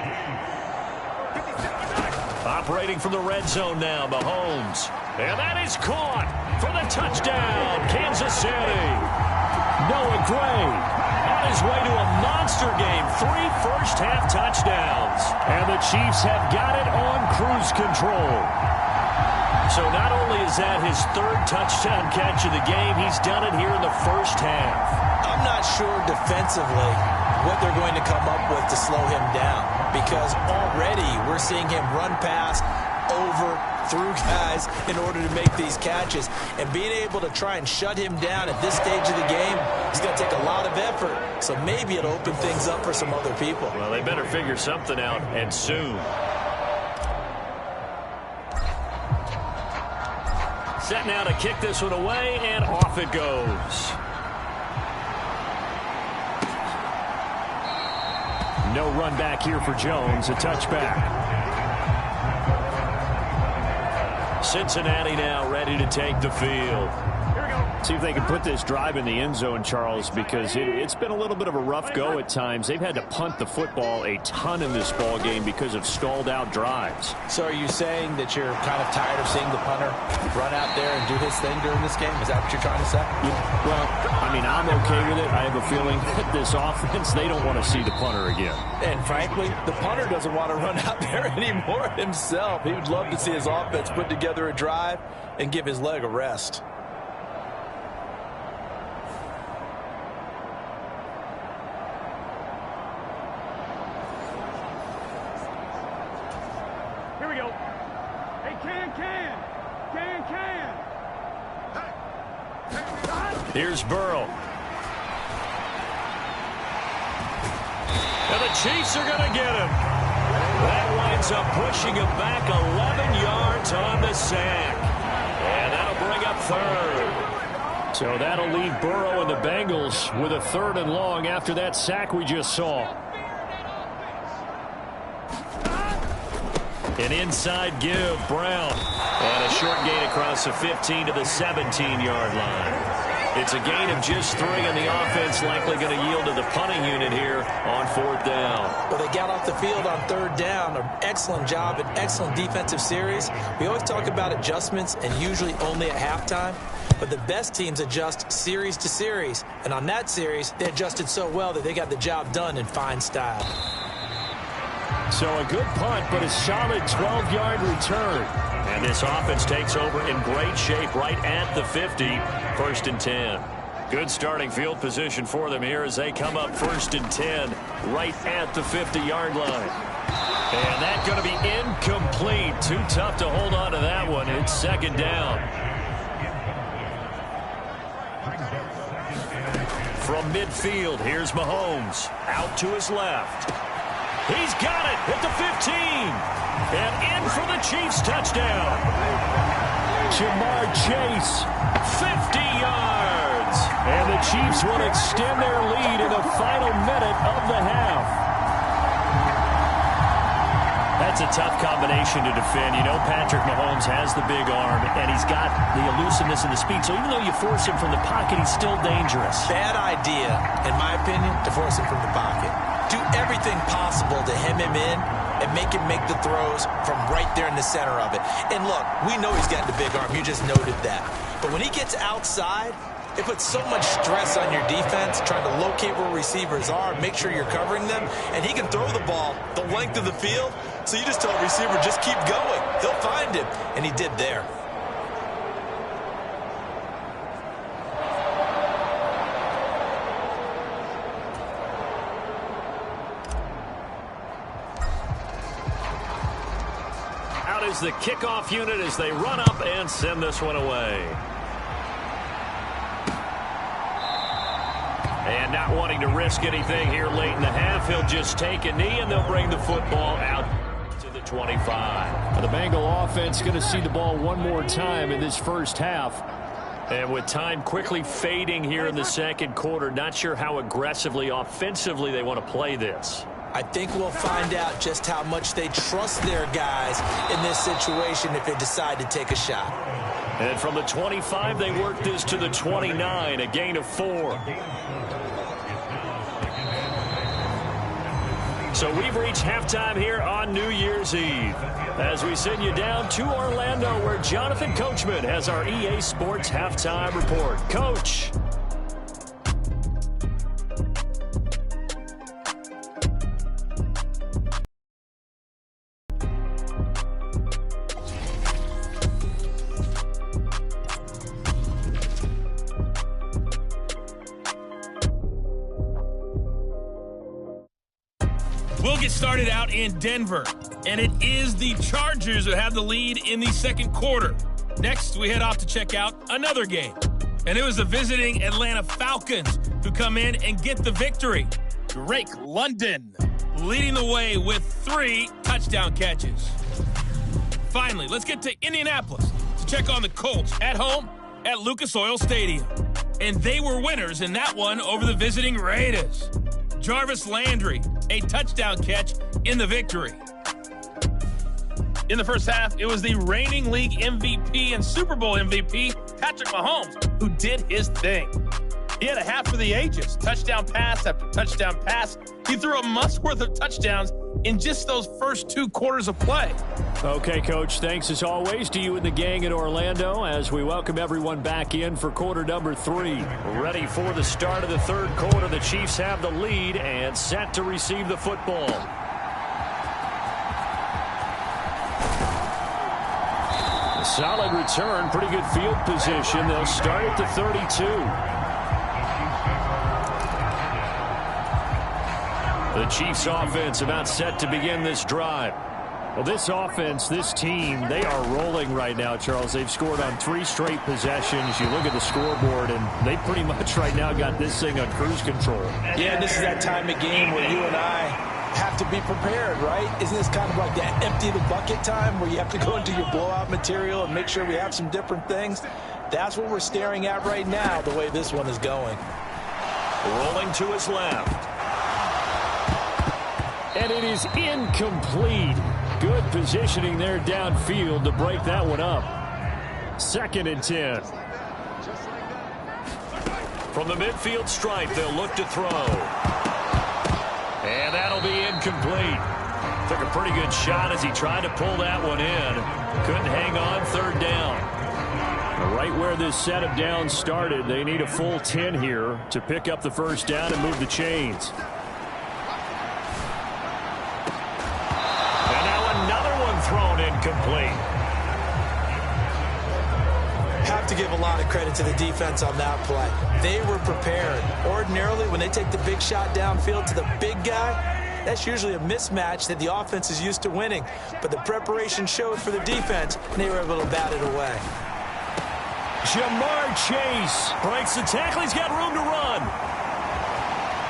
Operating from the red zone now, Mahomes. And that is caught for the touchdown, Kansas City. Noah Gray on his way to a monster game. 3 first-half touchdowns. And the Chiefs have got it on cruise control. So not only is that his 3rd touchdown catch of the game, he's done it here in the first half. I'm not sure defensively what they're going to come up with to slow him down, because already we're seeing him run past, over, through guys in order to make these catches. And being able to try and shut him down at this stage of the game is going to take a lot of effort. So maybe it'll open things up for some other people. Well, they better figure something out, and soon. Set now to kick this one away, and off it goes. No run back here for Jones. A touchback. Cincinnati now ready to take the field. See if they can put this drive in the end zone, Charles, because it's been a little bit of a rough go at times. They've had to punt the football a ton in this ball game because of stalled out drives. So are you saying that you're kind of tired of seeing the punter run out there and do his thing during this game? Is that what you're trying to say? Well, I mean, I'm okay with it. I have a feeling that this offense, they don't want to see the punter again. And frankly, the punter doesn't want to run out there anymore himself. He would love to see his offense put together a drive and give his leg a rest. Here's Burrow. And the Chiefs are going to get him. That winds up pushing him back 11 yards on the sack. And that'll bring up 3rd. So that'll leave Burrow and the Bengals with a 3rd and long after that sack we just saw. An inside give, Brown. And a short gain across the 15 to the 17-yard line. It's a gain of just 3, and the offense likely going to yield to the punting unit here on 4th down. Well, they got off the field on 3rd down. An excellent job, an excellent defensive series. We always talk about adjustments, and usually only at halftime. But the best teams adjust series to series. And on that series, they adjusted so well that they got the job done in fine style. So a good punt, but a solid 12-yard return. And this offense takes over in great shape right at the 50, 1st and 10. Good starting field position for them here as they come up 1st and 10 right at the 50-yard line. And that's going to be incomplete. Too tough to hold on to that one. It's 2nd down. From midfield, here's Mahomes. Out to his left. He's got it at the 15. And in for the Chiefs touchdown. Jamar Chase, 50 yards. And the Chiefs will extend their lead in the final minute of the half. That's a tough combination to defend. You know, Patrick Mahomes has the big arm, and he's got the elusiveness and the speed. So even though you force him from the pocket, he's still dangerous. Bad idea, in my opinion, to force him from the pocket. do everything possible to hem him in and make him make the throws from right there in the center of it. And look, we know he's got the big arm. You just noted that. But when he gets outside, it puts so much stress on your defense, trying to locate where receivers are, make sure you're covering them, and he can throw the ball the length of the field. So you just tell a receiver, just keep going. They'll find him, and he did there. Out is the kickoff unit as they run up and send this one away. And not wanting to risk anything here late in the half, he'll just take a knee and they'll bring the football out to the 25. The Bengal offense going to see the ball one more time in this first half. And with time quickly fading here in the second quarter, not sure how aggressively, offensively they want to play this. I think we'll find out just how much they trust their guys in this situation if they decide to take a shot. And from the 25, they work this to the 29, a gain of 4. So we've reached halftime here on New Year's Eve as we send you down to Orlando where Jonathan Coachman has our EA Sports Halftime Report. Coach. We'll get started out in Denver, and it is the Chargers who have the lead in the second quarter. Next, we head off to check out another game, and it was the visiting Atlanta Falcons who come in and get the victory. Drake London leading the way with 3 touchdown catches. Finally, let's get to Indianapolis to check on the Colts at home at Lucas Oil Stadium. And they were winners in that one over the visiting Raiders. Jarvis Landry, a touchdown catch in the victory. In the first half, it was the reigning league MVP and Super Bowl MVP, Patrick Mahomes, who did his thing. He had a half for the ages, touchdown pass after touchdown pass. He threw a month's worth of touchdowns in just those first 2 quarters of play. Okay, Coach, thanks as always to you and the gang in Orlando as we welcome everyone back in for quarter number 3. Ready for the start of the third quarter. The Chiefs have the lead and set to receive the football. A solid return, pretty good field position. They'll start at the 32. The Chiefs offense about set to begin this drive. Well, this offense, this team, they are rolling right now, Charles. They've scored on 3 straight possessions. You look at the scoreboard, and they pretty much right now got this thing on cruise control. Yeah, and this is that time of game where you and I have to be prepared, right? Isn't this kind of like that empty the bucket time where you have to go into your blowout material and make sure we have some different things? That's what we're staring at right now, the way this one is going. Rolling to his left. And it is incomplete. Good positioning there downfield to break that one up. 2nd and 10. From the midfield stripe, they'll look to throw. And that'll be incomplete. Took a pretty good shot as he tried to pull that one in. Couldn't hang on, 3rd down. Right where this set of downs started, they need a full 10 here to pick up the first down and move the chains. Thrown incomplete. Have to give a lot of credit to the defense on that play. They were prepared. Ordinarily, when they take the big shot downfield to the big guy, that's usually a mismatch that the offense is used to winning. But the preparation showed for the defense, and they were able to bat it away. Jamar Chase breaks the tackle. He's got room to run.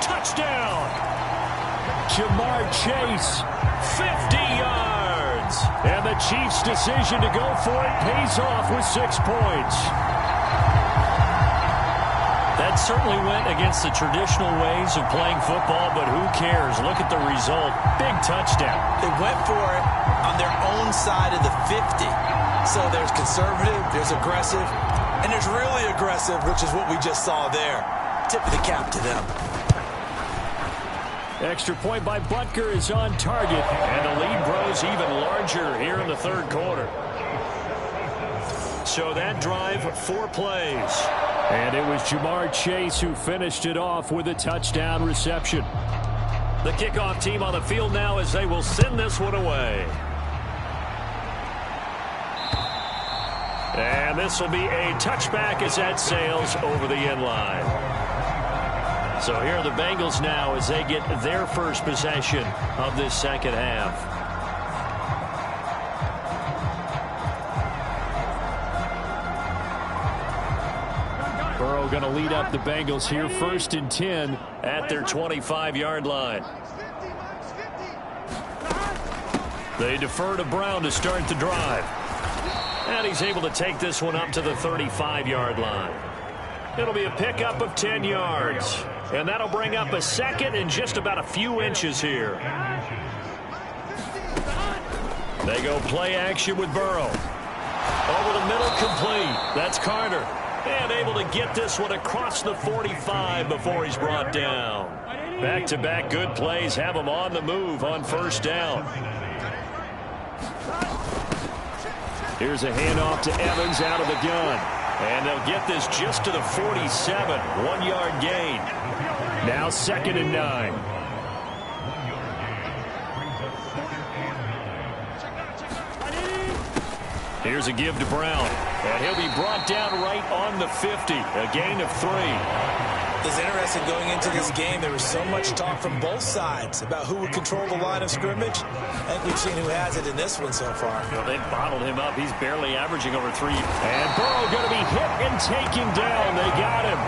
Touchdown. Jamar Chase, 50 yards. And the Chiefs' decision to go for it pays off with 6 points. That certainly went against the traditional ways of playing football, but who cares? Look at the result. Big touchdown. They went for it on their own side of the 50. So there's conservative, there's aggressive, and there's really aggressive, which is what we just saw there. Tip of the cap to them. Extra point by Butker is on target, and the lead grows even larger here in the third quarter. So that drive, 4 plays. And it was Jamar Chase who finished it off with a touchdown reception. The kickoff team on the field now as they will send this one away. And this will be a touchback as that sails over the end line. So here are the Bengals now as they get their first possession of this second half. Burrow going to lead up the Bengals here, 1st and 10 at their 25-yard line. They defer to Brown to start the drive. And he's able to take this one up to the 35-yard line. It'll be a pickup of 10 yards. And that'll bring up a second and just about a few inches here. They go play action with Burrow. Over the middle, complete. That's Carter. And able to get this one across the 45 before he's brought down. Back-to-back good plays have him on the move on first down. Here's a handoff to Evans out of the gun. And they'll get this just to the 47. 1-yard gain. Now 2nd and 9. Here's a give to Brown. And he'll be brought down right on the 50. A gain of 3. It's interesting going into this game. There was so much talk from both sides about who would control the line of scrimmage. I think we've seen who has it in this one so far. Well, they've bottled him up. He's barely averaging over 3. And Burrow going to be hit and taken down. They got him.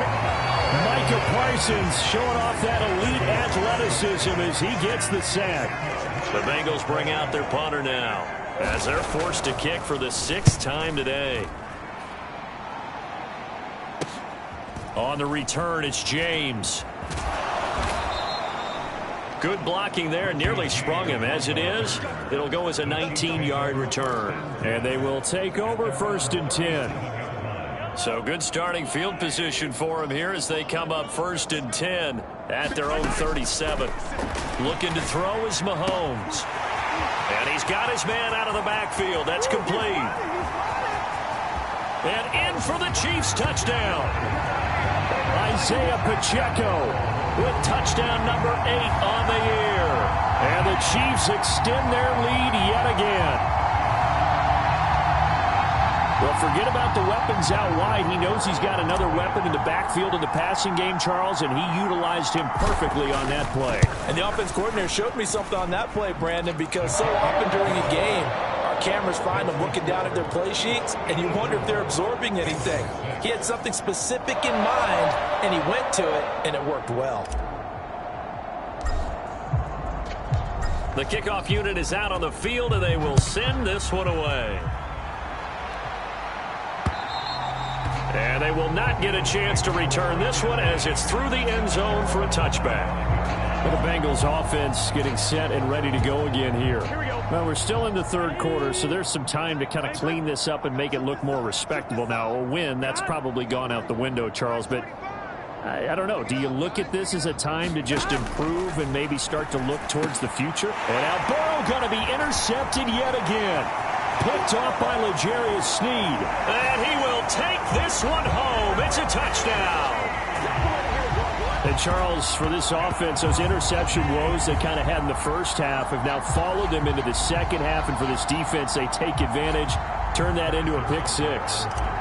Micah Parsons showing off that elite athleticism as he gets the sack. The Bengals bring out their punter now as they're forced to kick for the 6th time today. On the return, it's James. Good blocking there, nearly sprung him. As it is, it'll go as a 19-yard return. And they will take over 1st and 10. So good starting field position for him here as they come up 1st and 10 at their own 37. Looking to throw is Mahomes. And he's got his man out of the backfield. That's complete. And in for the Chiefs touchdown. Isaiah Pacheco with touchdown number 8 on the year. And the Chiefs extend their lead yet again. Well, forget about the weapons out wide. He knows he's got another weapon in the backfield in the passing game, Charles, and he utilized him perfectly on that play. And the offense coordinator showed me something on that play, Brandon, because so often during a game, our cameras find them looking down at their play sheets, and you wonder if they're absorbing anything. He had something specific in mind, and he went to it, and it worked well. The kickoff unit is out on the field, and they will send this one away. And they will not get a chance to return this one as it's through the end zone for a touchback. Well, the Bengals offense getting set and ready to go again here. Well, we're still in the third quarter, so there's some time to kind of clean this up and make it look more respectable. Now, a win, that's probably gone out the window, Charles, but I don't know. Do you look at this as a time to just improve and maybe start to look towards the future? And now Burrow going to be intercepted yet again. Picked off by L'Jarius Sneed. And he will take this one home. It's a touchdown. And Charles, for this offense, those interception woes they kind of had in the first half have now followed them into the second half. And for this defense, they take advantage, turn that into a pick 6.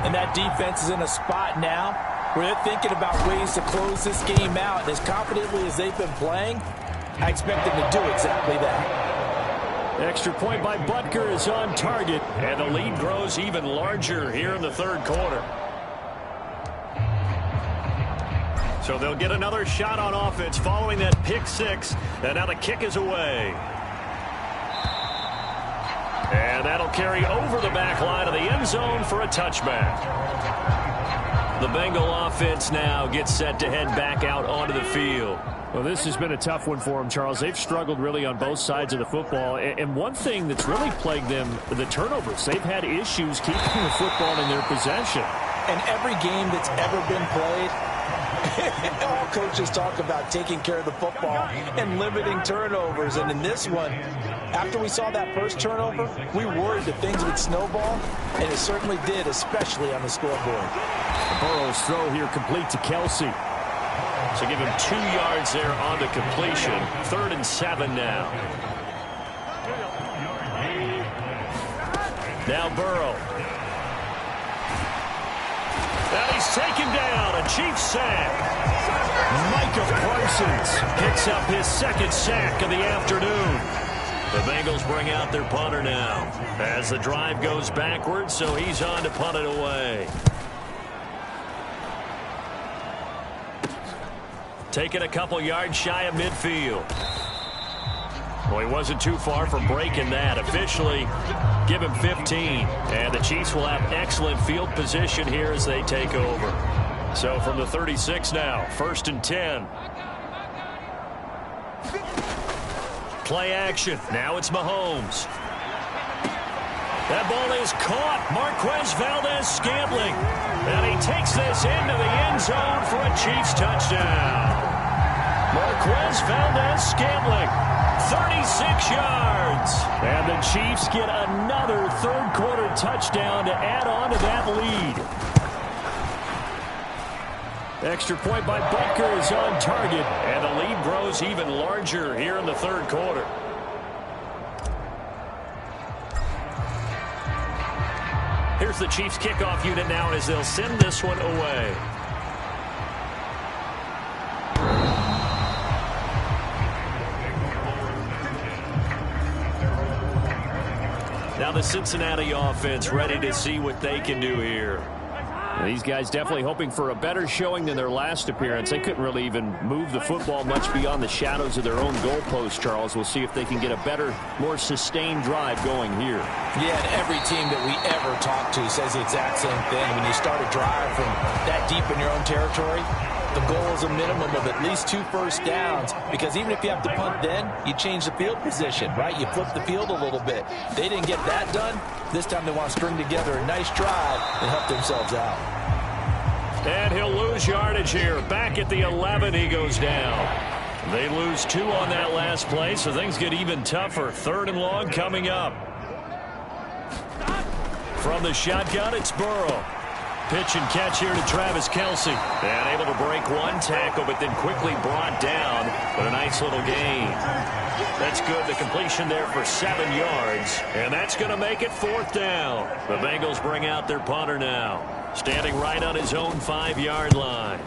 And that defense is in a spot now where they're thinking about ways to close this game out. And as confidently as they've been playing, I expect them to do exactly that. Extra point by Butker is on target, and the lead grows even larger here in the third quarter. So they'll get another shot on offense following that pick 6, and now the kick is away. And that'll carry over the back line of the end zone for a touchback. The Bengal offense now gets set to head back out onto the field. Well, this has been a tough one for them, Charles. They've struggled really on both sides of the football. And one thing that's really plagued them, the turnovers. They've had issues keeping the football in their possession. And every game that's ever been played, All coaches talk about taking care of the football and limiting turnovers. And in this one, after we saw that first turnover, we worried that things would snowball, and it certainly did, especially on the scoreboard. Burrow's throw here complete to Kelsey. So give him 2 yards there on the completion. 3rd and 7 now. Now Burrow. And he's taken down. A Chiefs sack. Micah Parsons picks up his 2nd sack of the afternoon. The Bengals bring out their punter now as the drive goes backwards, so he's on to punt it away. Taking a couple yards shy of midfield. Well, he wasn't too far from breaking that. Officially, give him 15. And the Chiefs will have excellent field position here as they take over. So from the 36 now, 1st and 10. Play action. Now it's Mahomes. That ball is caught. Marquez Valdez-Scantling. And he takes this into the end zone for a Chiefs touchdown. Marquez Valdez-Scantling, 36 yards. And the Chiefs get another 3rd quarter touchdown to add on to that lead. Extra point by Butker is on target. And the lead grows even larger here in the 3rd quarter. Here's the Chiefs kickoff unit now as they'll send this one away. Now the Cincinnati offense ready to see what they can do here. These guys definitely hoping for a better showing than their last appearance. They couldn't really even move the football much beyond the shadows of their own goalpost, Charles. We'll see if they can get a better, more sustained drive going here. Yeah, and every team that we ever talk to says the exact same thing. When you start a drive from that deep in your own territory, the goal is a minimum of at least 2 first downs, because even if you have to punt then, you change the field position, right? You flip the field a little bit. They didn't get that done. This time they want to string together a nice drive and help themselves out. And he'll lose yardage here. Back at the 11, he goes down. They lose 2 on that last play, so things get even tougher. 3rd and long coming up. From the shotgun, it's Burrow. Pitch and catch here to Travis Kelce. And able to break 1 tackle, but then quickly brought down. But a nice little gain. That's good. The completion there for 7 yards. And that's going to make it 4th down. The Bengals bring out their punter now, standing right on his own 5-yard line.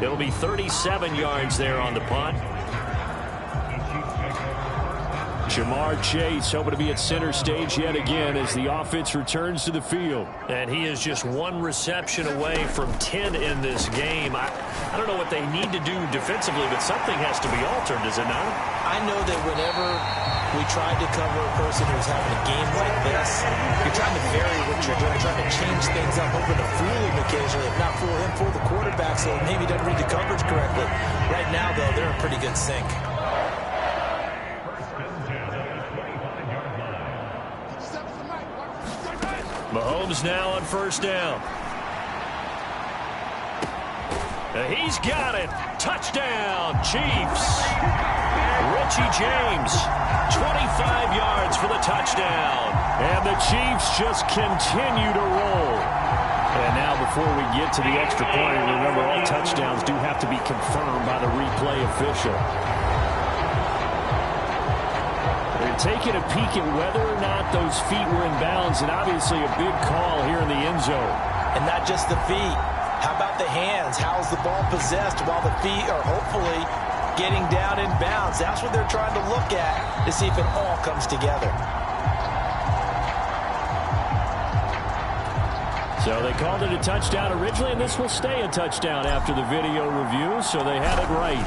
It'll be 37 yards there on the punt. Jamar Chase hoping to be at center stage yet again as the offense returns to the field. And he is just 1 reception away from 10 in this game. I don't know what they need to do defensively, but something has to be altered, does it not? I know that whenever we tried to cover a person who's having a game like this, you're trying to vary what you're doing, trying to change things up, hoping to fool him occasionally. If not fool him, fool the quarterback, so maybe he doesn't read the coverage correctly. Right now, though, they're in pretty good sync. Mahomes now on 1st down. He's got it. Touchdown, Chiefs. Richie James, 25 yards for the touchdown. And the Chiefs just continue to roll. And now before we get to the extra point, remember all touchdowns do have to be confirmed by the replay official. They're taking a peek at whether or not those feet were in bounds, and obviously a big call here in the end zone. And not just the feet. How about the hands? How's the ball possessed while the feet are hopefully getting down in bounds? That's what they're trying to look at to see if it all comes together. So they called it a touchdown originally, and this will stay a touchdown after the video review, so they had it right.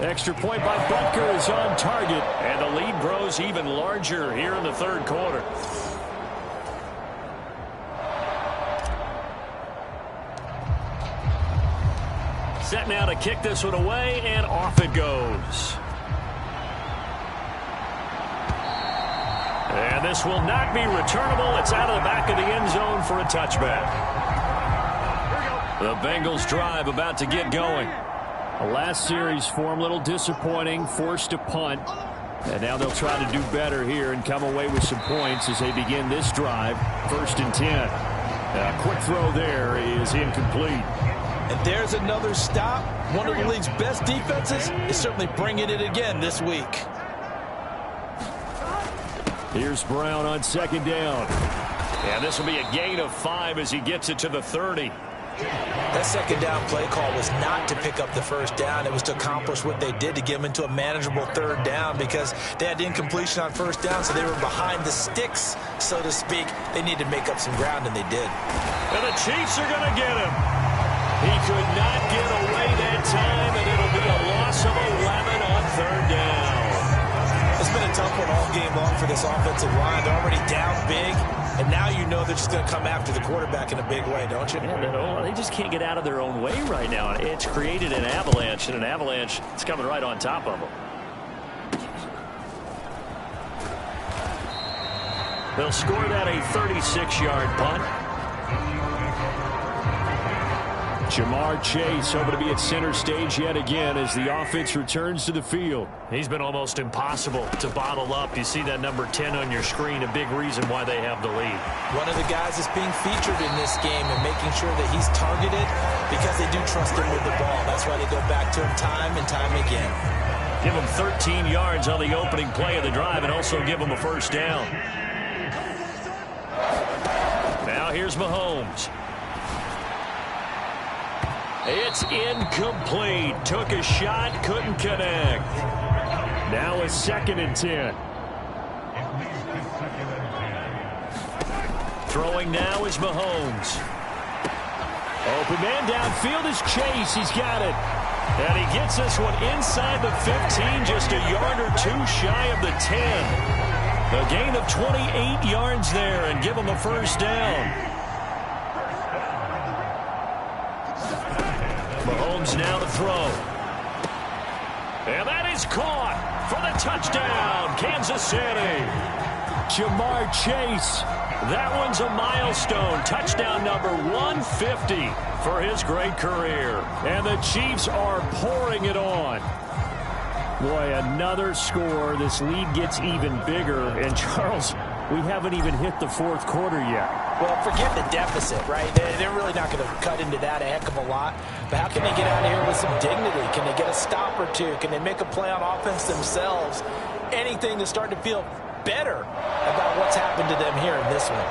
Extra point by Butker is on target. And the lead grows even larger here in the 3rd quarter. Set now to kick this one away, and off it goes. And this will not be returnable. It's out of the back of the end zone for a touchback. The Bengals drive about to get going. The last series for him, a little disappointing, forced a punt. And now they'll try to do better here and come away with some points as they begin this drive. 1st and 10. A quick throw there is incomplete. And there's another stop. One of the league's best defenses is certainly bringing it again this week. Here's Brown on 2nd down. And this will be a gain of 5 as he gets it to the 30. That 2nd down play call was not to pick up the 1st down. It was to accomplish what they did to get them into a manageable 3rd down because they had incompletion on 1st down, so they were behind the sticks, so to speak. They needed to make up some ground, and they did. And the Chiefs are going to get him. He could not get away that time, and it'll be a loss of 11 on 3rd down. It's been a tough one all game long for this offensive line. They're already down big. And now you know they're just going to come after the quarterback in a big way, don't you? Yeah, they just can't get out of their own way right now. It's created an avalanche, and an avalanche is coming right on top of them. They'll score that a 36-yard punt. Jamar Chase over to be at center stage yet again as the offense returns to the field. He's been almost impossible to bottle up. You see that number 10 on your screen, a big reason why they have the lead. One of the guys is being featured in this game and making sure that he's targeted because they do trust him with the ball. That's why they go back to him time and time again. Give him 13 yards on the opening play of the drive and also give him a 1st down. Now here's Mahomes. It's incomplete. Took a shot, couldn't connect. Now a 2nd and 10. Throwing now is Mahomes. Open man downfield is Chase. He's got it. And he gets this one inside the 15, just a yard or 2 shy of the 10. A gain of 28 yards there and give him a 1st down. Mahomes now to throw. And that is caught for the touchdown, Kansas City. Jamar Chase. That one's a milestone. Touchdown number 150 for his great career. And the Chiefs are pouring it on. Boy, another score. This lead gets even bigger. And Charles, we haven't even hit the 4th quarter yet. Well, forget the deficit, right? They're really not going to cut into that a heck of a lot. But how can they get out of here with some dignity? Can they get a stop or two? Can they make a play on offense themselves? Anything to start to feel better about what's happened to them here in this one.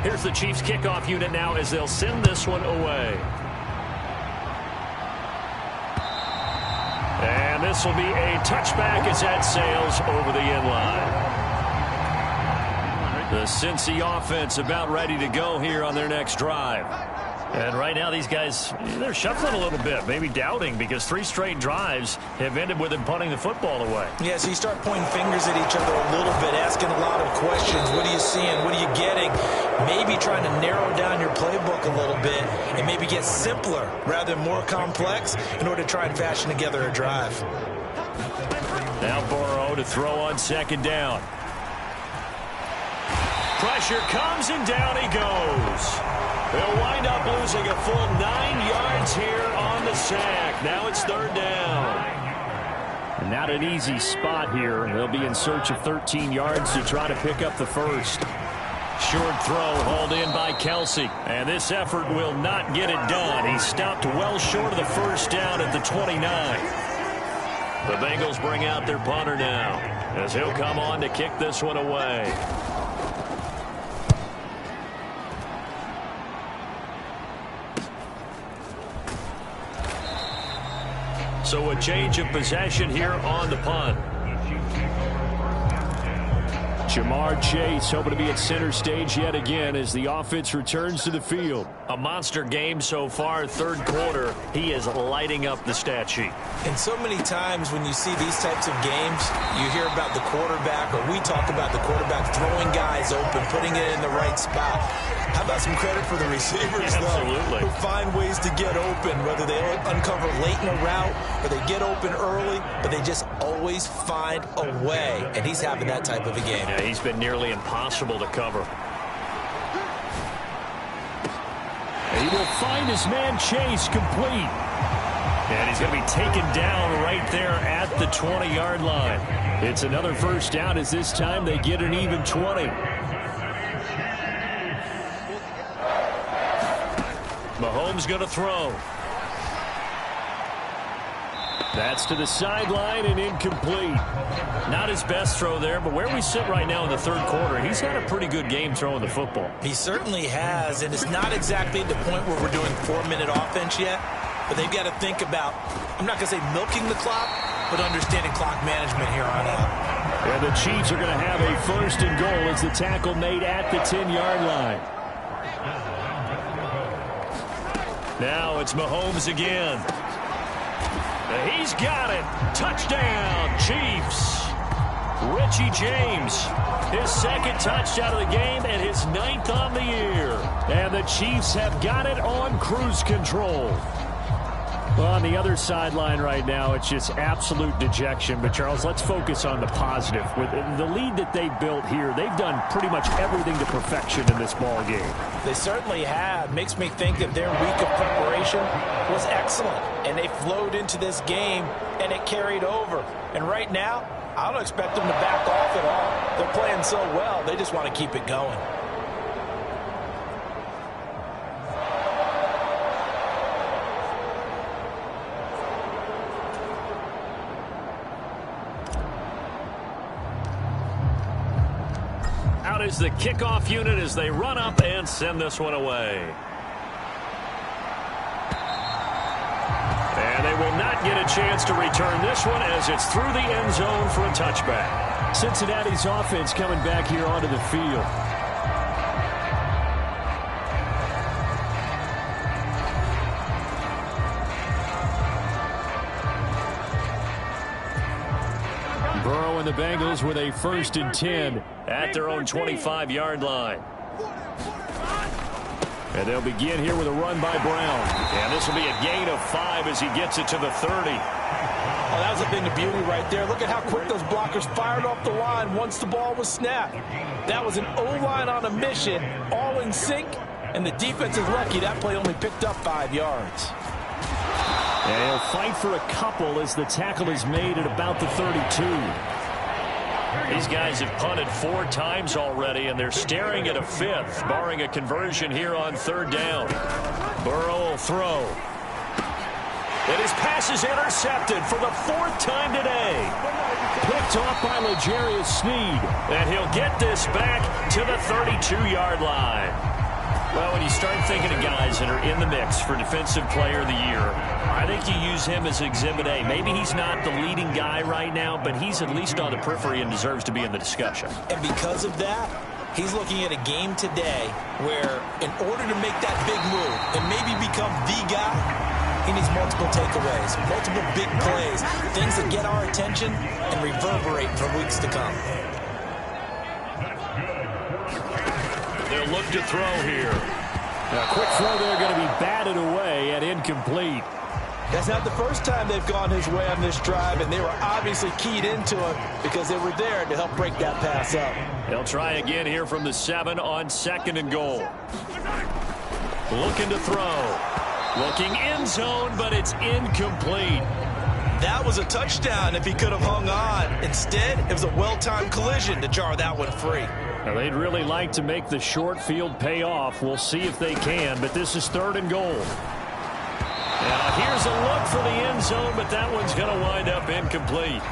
Here's the Chiefs kickoff unit now as they'll send this one away. And this will be a touchback as that sails over the end line. The Cincy offense about ready to go here on their next drive. And right now these guys, they're shuffling a little bit, maybe doubting because 3 straight drives have ended with them punting the football away. Yeah, so you start pointing fingers at each other a little bit, asking a lot of questions. What are you seeing? What are you getting? Maybe trying to narrow down your playbook a little bit and maybe get simpler rather than more complex in order to try and fashion together a drive. Now Burrow to throw on 2nd down. Pressure comes and down he goes. They'll wind up losing a full 9 yards here on the sack. Now it's 3rd down. And not an easy spot here. They'll be in search of 13 yards to try to pick up the 1st. Short throw hauled in by Kelsey. And this effort will not get it done. He stopped well short of the 1st down at the 29. The Bengals bring out their punter now as he'll come on to kick this one away. So a change of possession here on the punt. Jamar Chase hoping to be at center stage yet again as the offense returns to the field. A monster game so far, third quarter. He is lighting up the stat sheet. And so many times when you see these types of games, you hear about the quarterback, or we talk about the quarterback throwing guys open, putting it in the right spot. How about some credit for the receivers, Absolutely. though, who find ways to get open, whether they uncover late in a route or they get open early, but they just always find a way. And he's having that type of a game. Yeah, he's been nearly impossible to cover. He will find his man Chase complete. And he's going to be taken down right there at the 20-yard line. It's another first down as this time they get an even 20. Mahomes going to throw. That's to the sideline and incomplete. Not his best throw there, but where we sit right now in the third quarter, he's had a pretty good game throwing the football. He certainly has, and it's not exactly at the point where we're doing 4-minute offense yet, but they've got to think about, I'm not going to say milking the clock, but understanding clock management here on out. And the Chiefs are going to have a first and goal as the tackle made at the 10-yard line. Now it's Mahomes again. He's got it. Touchdown, Chiefs. Richie James, his second touchdown of the game and his 9th on the year. And the Chiefs have got it on cruise control. Well, on the other sideline right now, it's just absolute dejection. But, Charles, let's focus on the positive. With the lead that they built here, they've done pretty much everything to perfection in this ball game. They certainly have. Makes me think that their week of preparation was excellent. And they flowed into this game, and it carried over. And right now, I don't expect them to back off at all. They're playing so well, they just want to keep it going. Is the kickoff unit as they run up and send this one away. And they will not get a chance to return this one as it's through the end zone for a touchback. Cincinnati's offense coming back here onto the field. Burrow and the Bengals with a 1st and 10 at their own 25-yard line. And they'll begin here with a run by Brown. And this will be a gain of 5 as he gets it to the 30. Oh, that was a thing of beauty right there. Look at how quick those blockers fired off the line once the ball was snapped. That was an O-line on a mission, all in sync, and the defense is lucky that play only picked up 5 yards. And he'll fight for a couple as the tackle is made at about the 32. These guys have punted 4 times already, and they're staring at a 5th, barring a conversion here on 3rd down. Burrow will throw. And his pass is intercepted for the 4th time today. Picked off by L'Jarius Sneed. And he'll get this back to the 32-yard line. Well, when you start thinking of guys that are in the mix for Defensive Player of the Year, I think you use him as Exhibit A. Maybe he's not the leading guy right now, but he's at least on the periphery and deserves to be in the discussion. And because of that, he's looking at a game today where in order to make that big move and maybe become the guy, he needs multiple takeaways, multiple big plays, things that get our attention and reverberate for weeks to come. They'll look to throw here. A quick throw there going to be batted away and incomplete. That's not the first time they've gone his way on this drive, and they were obviously keyed into it because they were there to help break that pass up. They'll try again here from the 7 on 2nd and goal. Looking to throw. Looking end zone, but it's incomplete. That was a touchdown if he could have hung on. Instead, it was a well-timed collision to jar that one free. Now, they'd really like to make the short field pay off. We'll see if they can, but this is 3rd and goal. Now, here's a look for the end zone, but that one's going to wind up incomplete.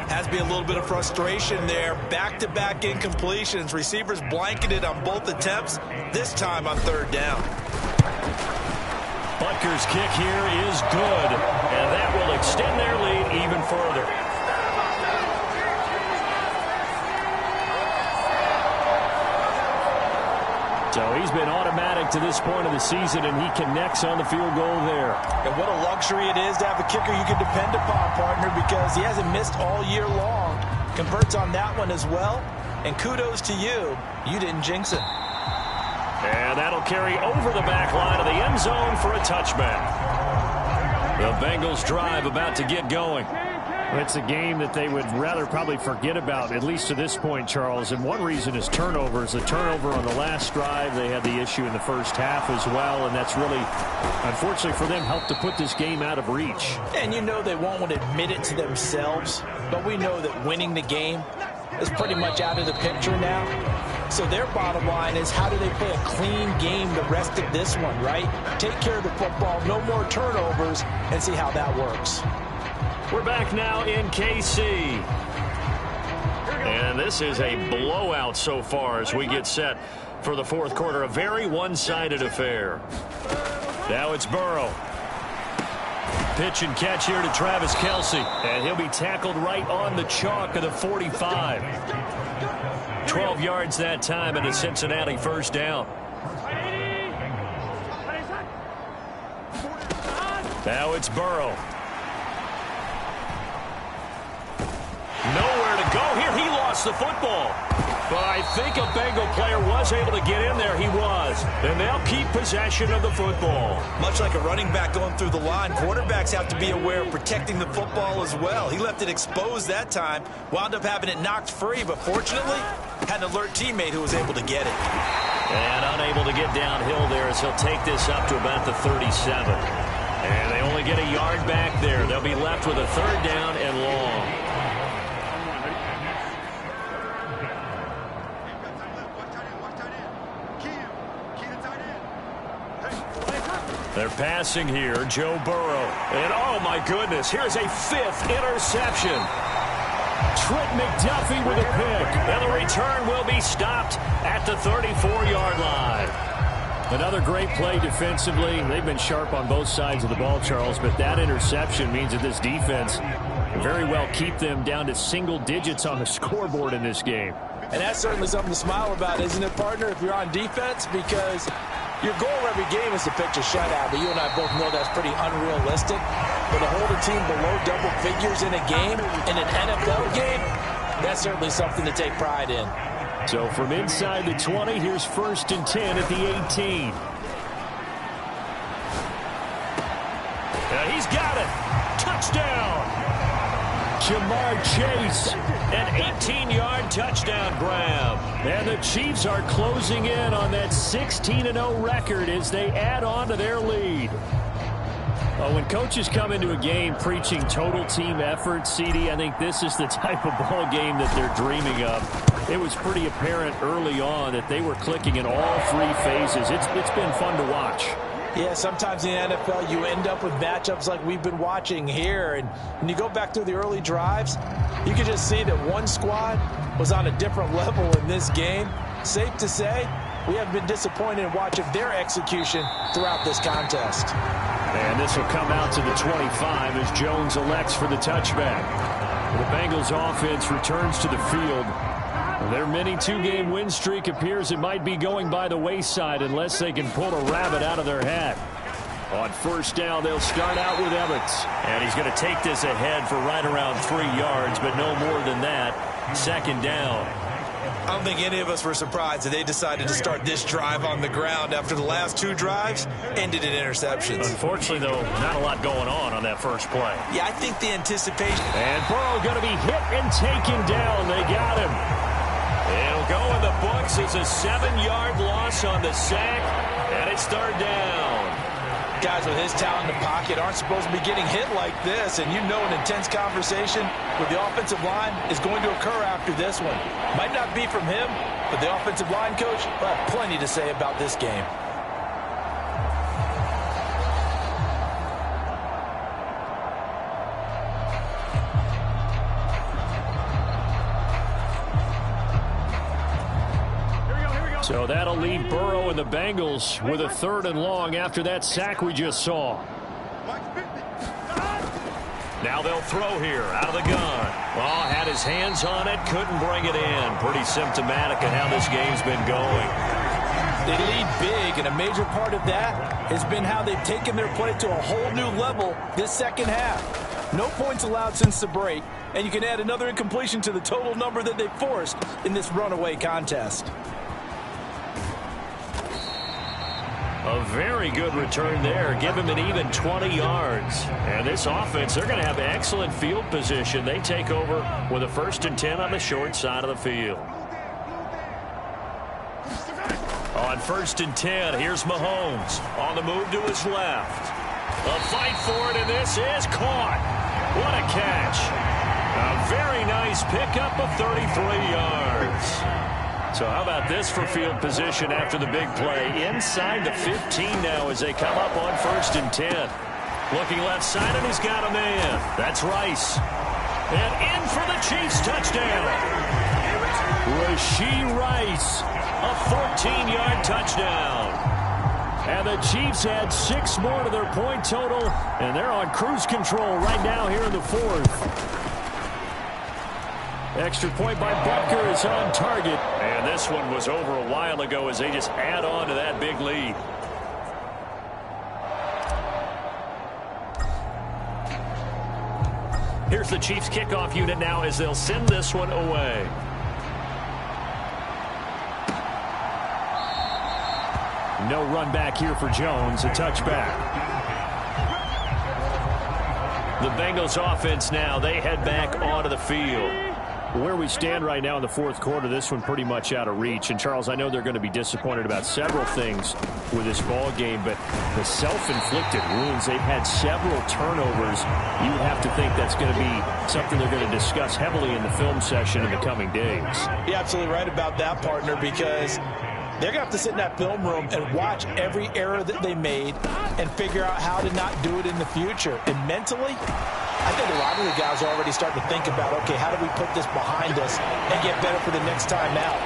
Has to be a little bit of frustration there. Back-to-back incompletions. Receivers blanketed on both attempts, this time on 3rd down. Butker's kick here is good, and that will extend their lead even further. So he's been automatic to this point of the season, and he connects on the field goal there. And what a luxury it is to have a kicker you can depend upon, partner, because he hasn't missed all year long. Converts on that one as well. And kudos to you. You didn't jinx it. And that'll carry over the back line of the end zone for a touchback. The Bengals drive about to get going. It's a game that they would rather probably forget about, at least to this point, Charles. And one reason is turnovers. The turnover on the last drive, they had the issue in the first half as well. And that's really, unfortunately for them, helped to put this game out of reach. And you know they won't admit it to themselves, but we know that winning the game is pretty much out of the picture now. So their bottom line is, how do they play a clean game the rest of this one, right? Take care of the football, no more turnovers, and see how that works. We're back now in KC. And this is a blowout so far as we get set for the fourth quarter. A very one-sided affair. Now it's Burrow. Pitch and catch here to Travis Kelce. And he'll be tackled right on the chalk of the 45. 12 yards that time and a Cincinnati first down. Now it's Burrow. Nowhere to go here. He lost the football. But I think a Bengal player was able to get in there. He was. And they'll keep possession of the football. Much like a running back going through the line, quarterbacks have to be aware of protecting the football as well. He left it exposed that time. Wound up having it knocked free, but fortunately had an alert teammate who was able to get it. And unable to get downhill there as he'll take this up to about the 37. And they only get a yard back there. They'll be left with a third down and long. They're passing here, Joe Burrow. And oh my goodness, here's a fifth interception. Trent McDuffie with a pick. And the return will be stopped at the 34-yard line. Another great play defensively. They've been sharp on both sides of the ball, Charles, but that interception means that this defense can very well keep them down to single digits on the scoreboard in this game. And that's certainly something to smile about, isn't it, partner, if you're on defense? Because your goal every game is to pitch a shutout, but you and I both know that's pretty unrealistic. But to hold a team below double figures in a game, in an NFL game, that's certainly something to take pride in. So from inside the 20, here's 1st and 10 at the 18. He's got it. Touchdown. Jamar Chase. An 18-yard touchdown grab. And the Chiefs are closing in on that 16-0 record as they add on to their lead. When coaches come into a game preaching total team effort, CD, I think this is the type of ball game that they're dreaming of. It was pretty apparent early on that they were clicking in all three phases. It's been fun to watch. Yeah, sometimes in the NFL you end up with matchups like we've been watching here. And when you go back through the early drives, you can just see that one squad was on a different level in this game. Safe to say, we have been disappointed in watching their execution throughout this contest. And this will come out to the 25 as Jones elects for the touchback. The Bengals offense returns to the field. Their mini two-game win streak appears it might be going by the wayside unless they can pull a rabbit out of their hat. On first down, they'll start out with Evans. And he's going to take this ahead for right around 3 yards, but no more than that. Second down. I don't think any of us were surprised that they decided to start this drive on the ground after the last two drives ended in interceptions. Unfortunately, though, not a lot going on that first play. Yeah, I think the anticipation. And Burrow going to be hit and taken down. They got him. It'll go in the books. It's a 7-yard loss on the sack, and it's third down. Guys with his talent in the pocket aren't supposed to be getting hit like this, and you know an intense conversation with the offensive line is going to occur after this one. Might not be from him, but the offensive line coach will have plenty to say about this game. So that'll leave Burrow and the Bengals with a 3rd and long after that sack we just saw. Now they'll throw here out of the gun. Oh, had his hands on it, couldn't bring it in. Pretty symptomatic of how this game's been going. They lead big, and a major part of that has been how they've taken their play to a whole new level this second half. No points allowed since the break, and you can add another incompletion to the total number that they forced in this runaway contest. A very good return there. Give him an even 20 yards. And this offense, they're going to have excellent field position. They take over with a 1st and 10 on the short side of the field. On 1st and 10, here's Mahomes. On the move to his left. A fight for it, and this is caught. What a catch. A very nice pickup of 33 yards. So how about this for field position after the big play? Inside the 15 now as they come up on 1st and 10. Looking left side, and he's got a man. That's Rice. And in for the Chiefs touchdown. Rashee Rice, a 14-yard touchdown. And the Chiefs add 6 more to their point total, and they're on cruise control right now here in the 4th. Extra point by Butker is on target. And this one was over a while ago as they just add on to that big lead. Here's the Chiefs kickoff unit now as they'll send this one away. No run back here for Jones. A touchback. The Bengals offense now, they head back onto the field. Where we stand right now in the 4th quarter, this one pretty much out of reach. And, Charles, I know they're going to be disappointed about several things with this ball game, but the self-inflicted wounds, they've had several turnovers. You would have to think that's going to be something they're going to discuss heavily in the film session in the coming days. You're absolutely right about that, partner, because they're going to have to sit in that film room and watch every error that they made and figure out how to not do it in the future. And mentally, I think a lot of the guys are already starting to think about, okay, how do we put this behind us and get better for the next time out?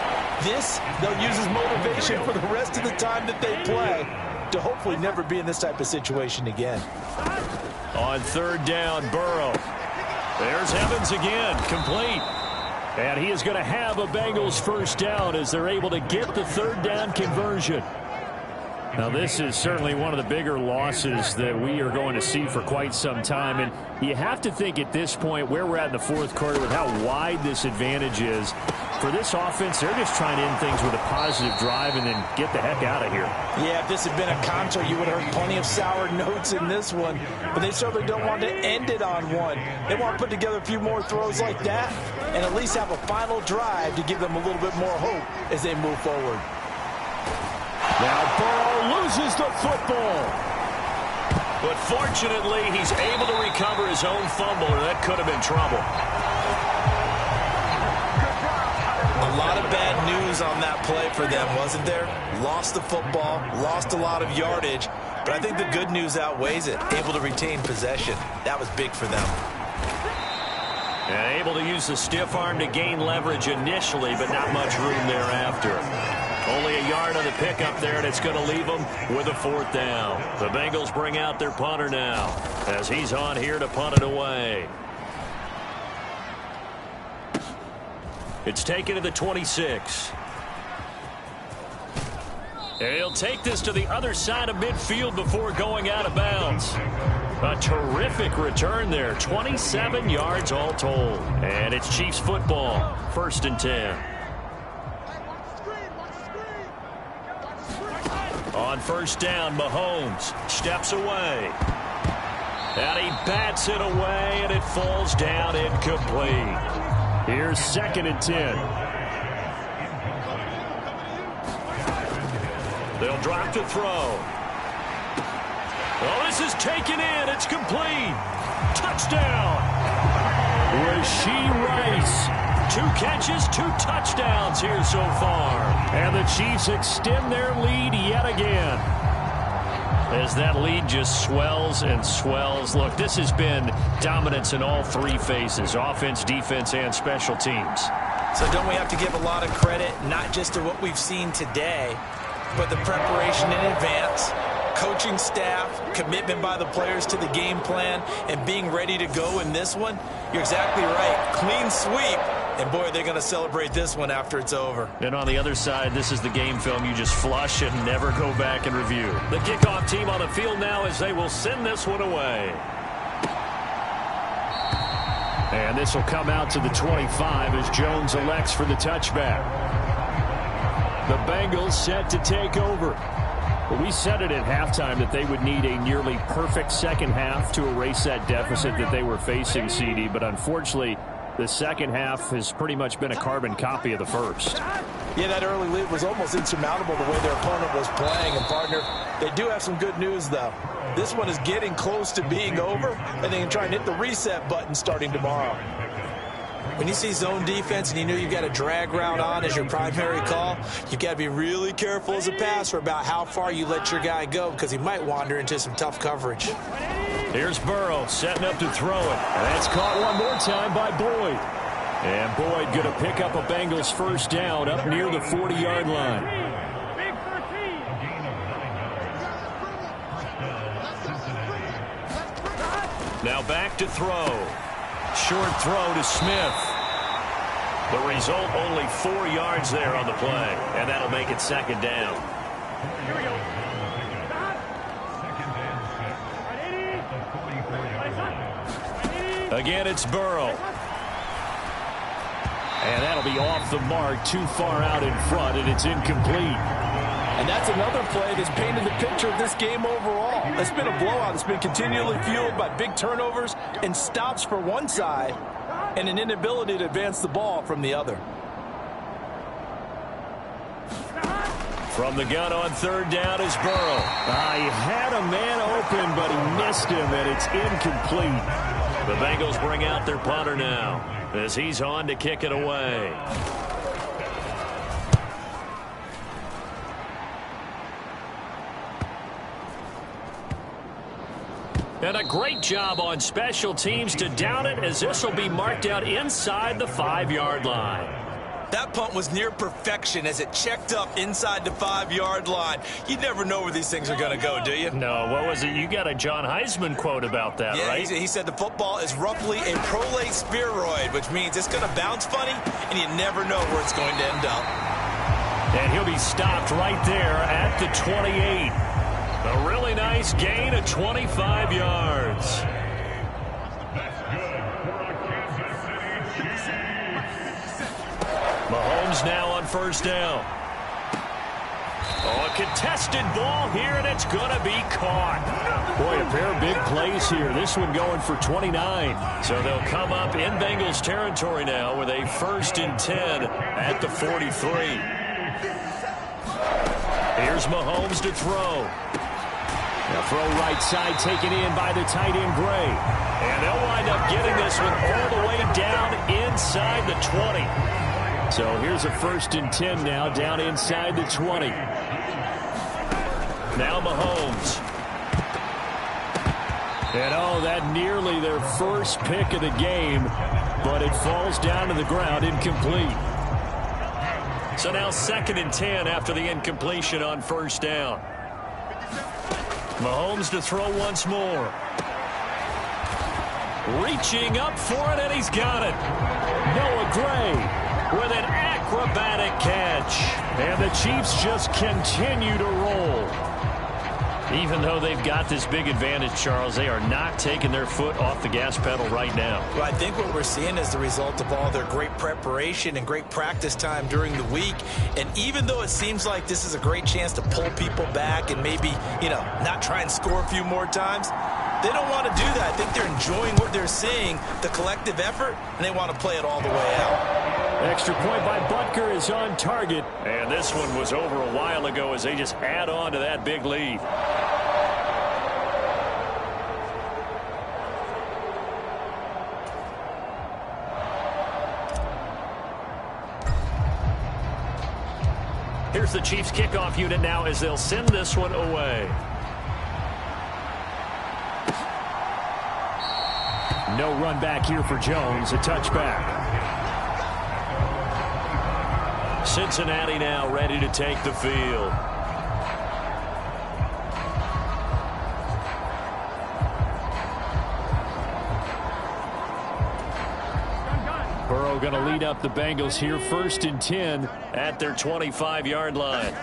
This, they'll use as motivation for the rest of the time that they play to hopefully never be in this type of situation again. On 3rd down, Burrow. There's Evans again, complete. And he is going to have a Bengals 1st down as they're able to get the 3rd down conversion. Now, this is certainly one of the bigger losses that we are going to see for quite some time. And you have to think at this point where we're at in the 4th quarter with how wide this advantage is. For this offense, they're just trying to end things with a positive drive and then get the heck out of here. Yeah, if this had been a concert, you would have heard plenty of sour notes in this one. But they certainly don't want to end it on one. They want to put together a few more throws like that and at least have a final drive to give them a little bit more hope as they move forward. Now Burrow loses the football. But fortunately, he's able to recover his own fumble, or that could have been trouble. A lot of bad news on that play for them, wasn't there? Lost the football, lost a lot of yardage, but I think the good news outweighs it. Able to retain possession. That was big for them. And able to use the stiff arm to gain leverage initially, but not much room thereafter. Only a yard on the pickup there, and it's going to leave them with a 4th down. The Bengals bring out their punter now as he's on here to punt it away. It's taken to the 26. And he'll take this to the other side of midfield before going out of bounds. A terrific return there. 27 yards all told. And it's Chiefs football. 1st and 10. On 1st down, Mahomes steps away. And he bats it away, and it falls down incomplete. Here's 2nd and 10. They'll drop to throw. Well, this is taken in. It's complete. Touchdown. Rashee Rice. 2 catches, 2 touchdowns here so far. And the Chiefs extend their lead yet again. As that lead just swells and swells. Look, this has been dominance in all 3 phases, offense, defense, and special teams. So don't we have to give a lot of credit, not just to what we've seen today, but the preparation in advance, coaching staff, commitment by the players to the game plan, and being ready to go in this one? You're exactly right. Clean sweep And boy, they're going to celebrate this one after it's over. And on the other side, this is the game film you just flush and never go back and review. The kickoff team on the field now as they will send this one away. And this will come out to the 25 as Jones elects for the touchback. The Bengals set to take over. Well, we said it at halftime that they would need a nearly perfect second half to erase that deficit that they were facing, CD. But unfortunately, the second half has pretty much been a carbon copy of the first. Yeah, that early lead was almost insurmountable the way their opponent was playing. And, partner, they do have some good news, though. This one is getting close to being over, and they can try and hit the reset button starting tomorrow. When you see zone defense and you know you've got a drag route on as your primary call, you've got to be really careful as a passer about how far you let your guy go because he might wander into some tough coverage. Here's Burrow setting up to throw it. And that's caught one more time by Boyd. And Boyd going to pick up a Bengals first down up near the 40-yard line. Now back to throw. Short throw to Smith. The result, only 4 yards there on the play. And that'll make it second down. Here we go. Again, it's Burrow. And that'll be off the mark, too far out in front, and it's incomplete. And that's another play that's painted the picture of this game overall. It's been a blowout. It's been continually fueled by big turnovers and stops for one side and an inability to advance the ball from the other. From the gun on third down is Burrow. He had a man open, but he missed him, and it's incomplete. The Bengals bring out their punter now as he's on to kick it away. And a great job on special teams to down it as this will be marked out inside the 5-yard line. That punt was near perfection as it checked up inside the 5-yard line. You never know where these things are going to go, do you? No, what was it? You got a John Heisman quote about that, yeah, right? He said the football is roughly a prolate spheroid, which means it's going to bounce funny, and you never know where it's going to end up. And he'll be stopped right there at the 28. A really nice gain of 25 yards. Mahomes now on first down. Oh, a contested ball here, and it's going to be caught. Boy, a pair of big plays here. This one going for 29. So they'll come up in Bengals territory now with a 1st and 10 at the 43. Here's Mahomes to throw. Now throw right side taken in by the tight end Gray. And they'll wind up getting this one all the way down inside the 20. So here's a 1st and 10 now down inside the 20. Now Mahomes. And oh, that nearly their first pick of the game, but it falls down to the ground incomplete. So now 2nd and 10 after the incompletion on first down. Mahomes to throw once more. Reaching up for it, and he's got it. Noah Gray with an acrobatic catch. And the Chiefs just continue to roll. Even though they've got this big advantage, Charles, they are not taking their foot off the gas pedal right now. Well, I think what we're seeing is the result of all their great preparation and great practice time during the week. And even though it seems like this is a great chance to pull people back and maybe, not try and score a few more times, they don't want to do that. I think they're enjoying what they're seeing, the collective effort, and they want to play it all the way out. Extra point by Butker is on target. And this one was over a while ago as they just add on to that big lead. Here's the Chiefs kickoff unit now as they'll send this one away. No run back here for Jones, a touchback. Cincinnati now ready to take the field. Burrow Burrow going to lead up the Bengals here 1st and 10 at their 25-yard line.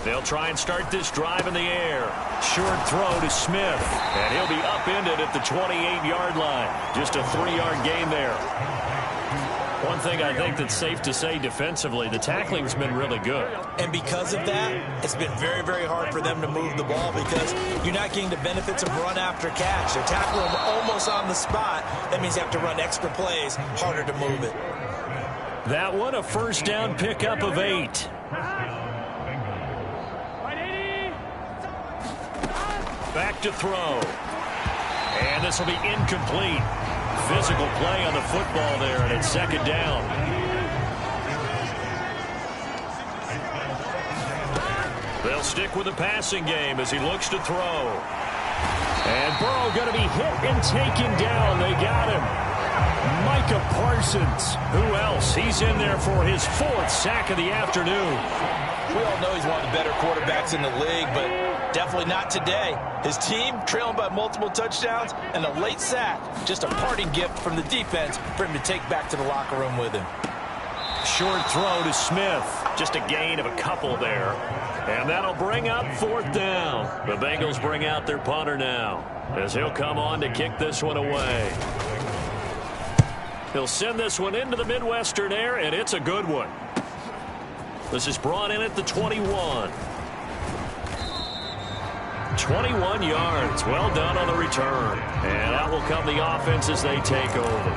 They'll try and start this drive in the air. Short throw to Smith, and he'll be upended at the 28-yard line. Just a 3-yard gain there. One thing I think that's safe to say defensively, the tackling's been really good. And because of that, it's been very, very hard for them to move the ball because you're not getting the benefits of run after catch. They're tackling them almost on the spot. That means you have to run extra plays, harder to move it. That one, a first down pickup of 8. Back to throw. And this will be incomplete. Physical play on the football there, and it's 2nd down. They'll stick with the passing game as he looks to throw. And Burrow going to be hit and taken down. They got him. Micah Parsons. Who else? He's in there for his 4th sack of the afternoon. We all know he's one of the better quarterbacks in the league, but definitely not today. His team trailing by multiple touchdowns and a late sack. Just a parting gift from the defense for him to take back to the locker room with him. Short throw to Smith. Just a gain of a couple there. And that'll bring up 4th down. The Bengals bring out their punter now as he'll come on to kick this one away. He'll send this one into the Midwestern air, and it's a good one. This is brought in at the 21. 21 yards. Well done on the return. And out will come the offense as they take over.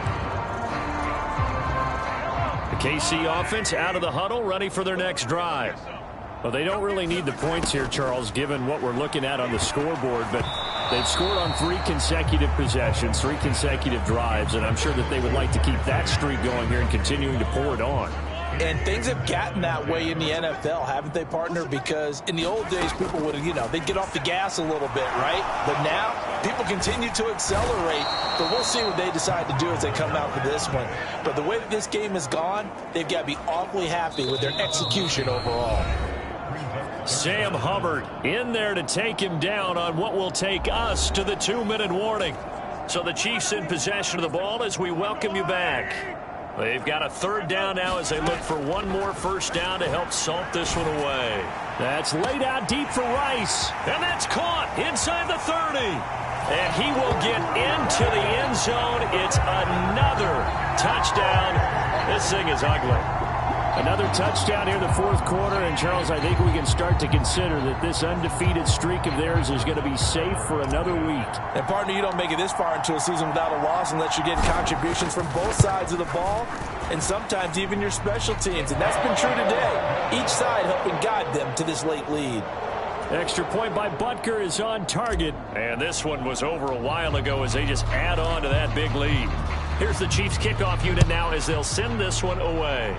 The KC offense out of the huddle, ready for their next drive. Well, they don't really need the points here, Charles, given what we're looking at on the scoreboard, but they've scored on 3 consecutive possessions, 3 consecutive drives, and I'm sure that they would like to keep that streak going here and continuing to pour it on. And things have gotten that way in the NFL, haven't they, partner? Because in the old days, people would, they'd get off the gas a little bit, right? But now, people continue to accelerate. But we'll see what they decide to do as they come out for this one. But the way that this game has gone, they've got to be awfully happy with their execution overall. Sam Hubbard in there to take him down on what will take us to the 2-minute warning. So the Chiefs in possession of the ball as we welcome you back. They've got a 3rd down now as they look for one more first down to help salt this one away. That's laid out deep for Rice. And that's caught inside the 30. And he will get into the end zone. It's another touchdown. This thing is ugly. Another touchdown here in the 4th quarter. And, Charles, I think we can start to consider that this undefeated streak of theirs is going to be safe for another week. And, partner, you don't make it this far into a season without a loss unless you're getting contributions from both sides of the ball and sometimes even your special teams. And that's been true today. Each side helping guide them to this late lead. Extra point by Butker is on target. And this one was over a while ago as they just add on to that big lead. Here's the Chiefs kickoff unit now as they'll send this one away.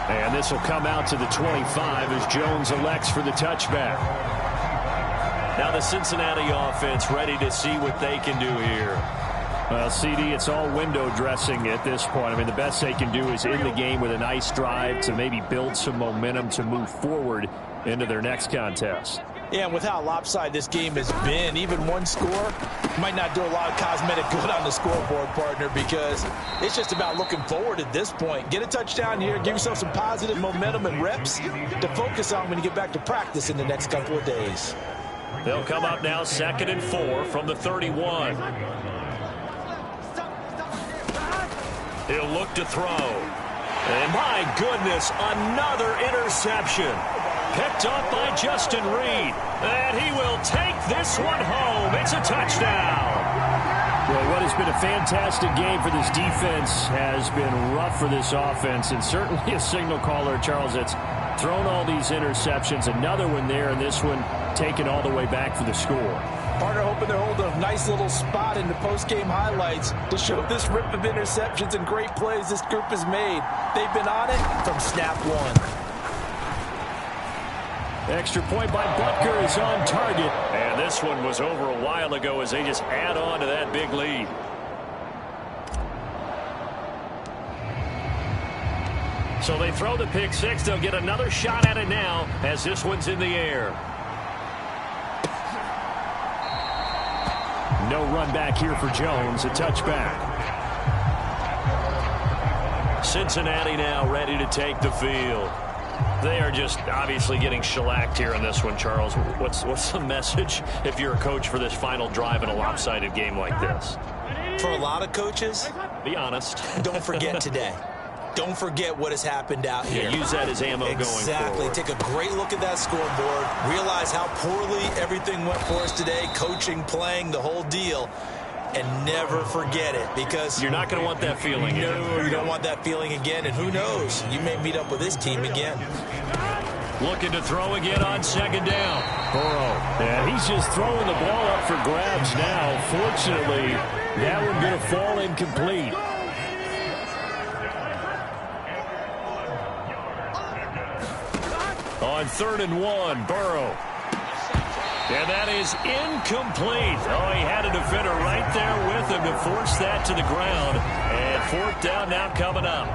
And this will come out to the 25 as Jones elects for the touchback. Now the Cincinnati offense ready to see what they can do here. Well, CD, it's all window dressing at this point. I mean, the best they can do is end the game with a nice drive to maybe build some momentum to move forward into their next contest. Yeah, and with how lopsided this game has been, even one score might not do a lot of cosmetic good on the scoreboard, partner, because it's just about looking forward at this point. Get a touchdown here, give yourself some positive momentum and reps to focus on when you get back to practice in the next couple of days. They'll come up now 2nd and 4 from the 31. He'll look to throw. And my goodness, another interception. Picked up by Justin Reed. And he will take this one home. It's a touchdown. Well, what has been a fantastic game for this defense has been rough for this offense. And certainly a signal caller, Charles, that's thrown all these interceptions. Another one there, and this one taken all the way back for the score. Partner hoping they're holding a nice little spot in the post-game highlights to show this rip of interceptions and great plays this group has made. They've been on it from snap one. Extra point by Butker is on target. And this one was over a while ago as they just add on to that big lead. So they throw the pick six. They'll get another shot at it now as this one's in the air. no run back here for Jones, a touchback. Cincinnati now ready to take the field. They are just obviously getting shellacked here in this one, Charles. What's the message if you're a coach for this final drive in a lopsided game like this? For a lot of coaches, be honest. Don't forget today. Don't forget what has happened out here. Yeah, use that as ammo going forward. Exactly. Take a great look at that scoreboard. Realize how poorly everything went for us today. Coaching, playing, the whole deal. And never forget it, because you're not going to want that feeling again. No, you don't want that feeling again. And who knows? You may meet up with this team again. Looking to throw again on second down. Burrow. And he's just throwing the ball up for grabs now. Fortunately, that one going to fall incomplete. On 3rd and 1, Burrow. And that is incomplete. Oh, he had a defender right there with him to force that to the ground. And 4th down now coming up.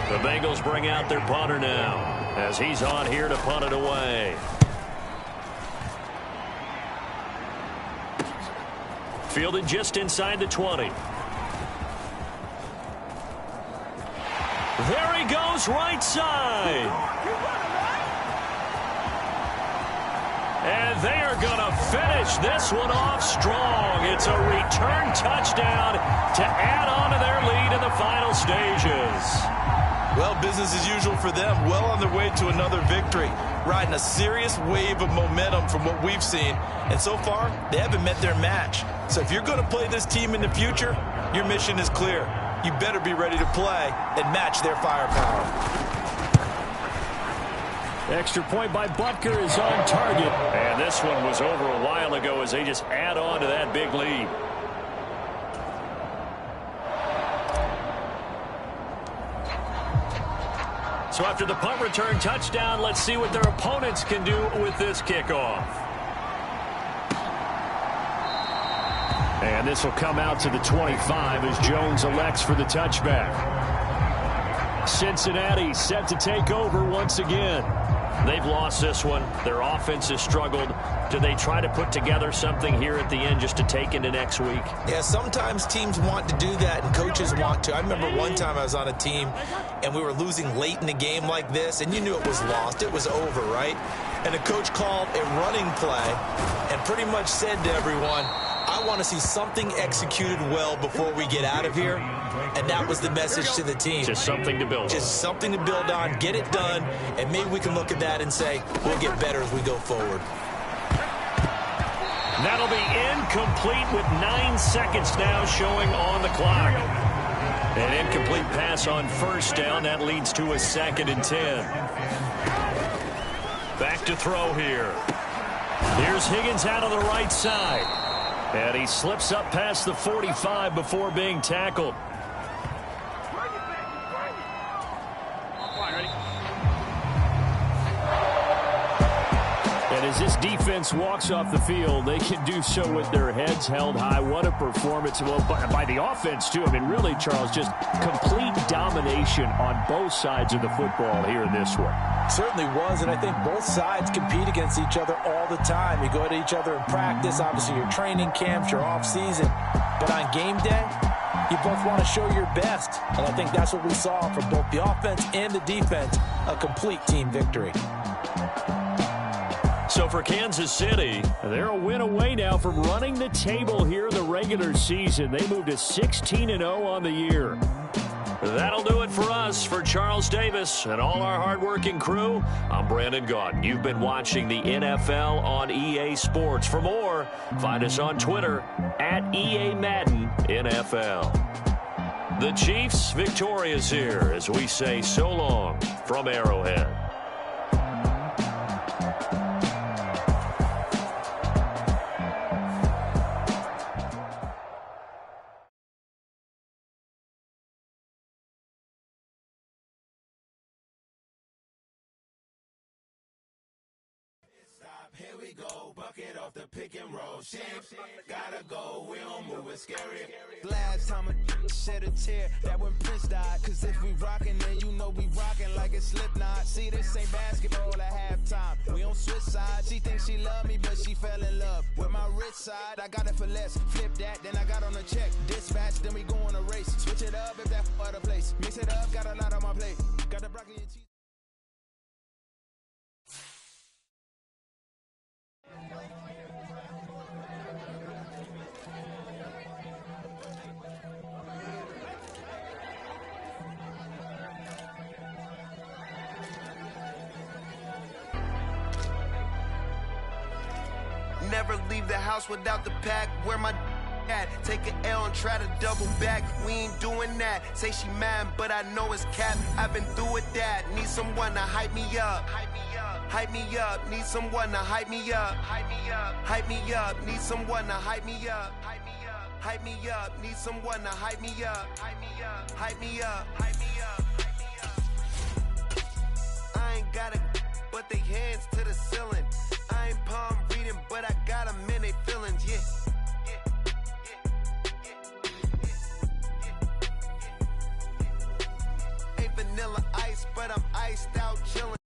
The Bengals bring out their punter now as he's on here to punt it away. Fielded just inside the 20. There he goes, right side. And they are going to finish this one off strong. It's a return touchdown to add on to their lead in the final stages. Well, business as usual for them. Well on their way to another victory. Riding a serious wave of momentum from what we've seen. And so far, they haven't met their match. So if you're going to play this team in the future, your mission is clear. You better be ready to play and match their firepower. Extra point by Butker is on target. And this one was over a while ago as they just add on to that big lead. So after the punt return touchdown, let's see what their opponents can do with this kickoff. And this will come out to the 25 as Jones elects for the touchback. Cincinnati set to take over once again. They've lost this one. Their offense has struggled. Do they try to put together something here at the end just to take into next week? Yeah, sometimes teams want to do that and coaches want to. I remember one time I was on a team and we were losing late in a game like this, and you knew it was lost. It was over, right? And the coach called a running play and pretty much said to everyone, I want to see something executed well before we get out of here. And that was the message to the team. Just something to build on. Just something to build on, get it done, and maybe we can look at that and say, we'll get better as we go forward. That'll be incomplete with 9 seconds now showing on the clock. An incomplete pass on 1st down. That leads to a 2nd and 10. Back to throw here. Here's Higgins out of the right side. And he slips up past the 45 before being tackled. And as this defense walks off the field, they can do so with their heads held high. What a performance. Well, by the offense, too. I mean, really, Charles, just complete domination on both sides of the football here in this one. Certainly was, and I think both sides compete against each other all the time. You go at each other in practice, obviously your training camps, your off-season. But on game day, you both want to show your best. And I think that's what we saw from both the offense and the defense, a complete team victory. So for Kansas City, they're a win away now from running the table here in the regular season. They moved to 16-0 on the year. That'll do it for us. For Charles Davis and all our hardworking crew, I'm Brandon Gaudin. You've been watching the NFL on EA Sports. For more, find us on Twitter at EA Madden NFL. The Chiefs victorious here as we say so long from Arrowhead. Here we go, bucket off the pick and roll. Champs, gotta go, we don't move it scary. Last time I shed a tear, that when Prince died. Cause if we rockin', then you know we rockin' like it's nigga Slipknot. See, this ain't basketball at halftime. We on switch side. She thinks she love me, but she fell in love with my rich side. I got it for less. Flip that, then I got on a check. Dispatch, then we go on a race. Switch it up if that other place. Mix it up, got a lot on my plate. Got the broccoli and cheese. Never leave the house without the pack. Where my at? Take an L and try to double back. We ain't doing that. Say she mad, but I know it's cap. I've been through with that. Need someone to hype me up. Hype me up. Need someone to hype me up. Hype me up. Need someone to hype me up. Hype me up. Need someone to hype me up. Hype me up. Hype me up. I ain't got it, but they hands to the ceiling. I ain't palm reading, but I got them in they feelings, yeah. Ain't vanilla ice, but I'm iced out chillin'.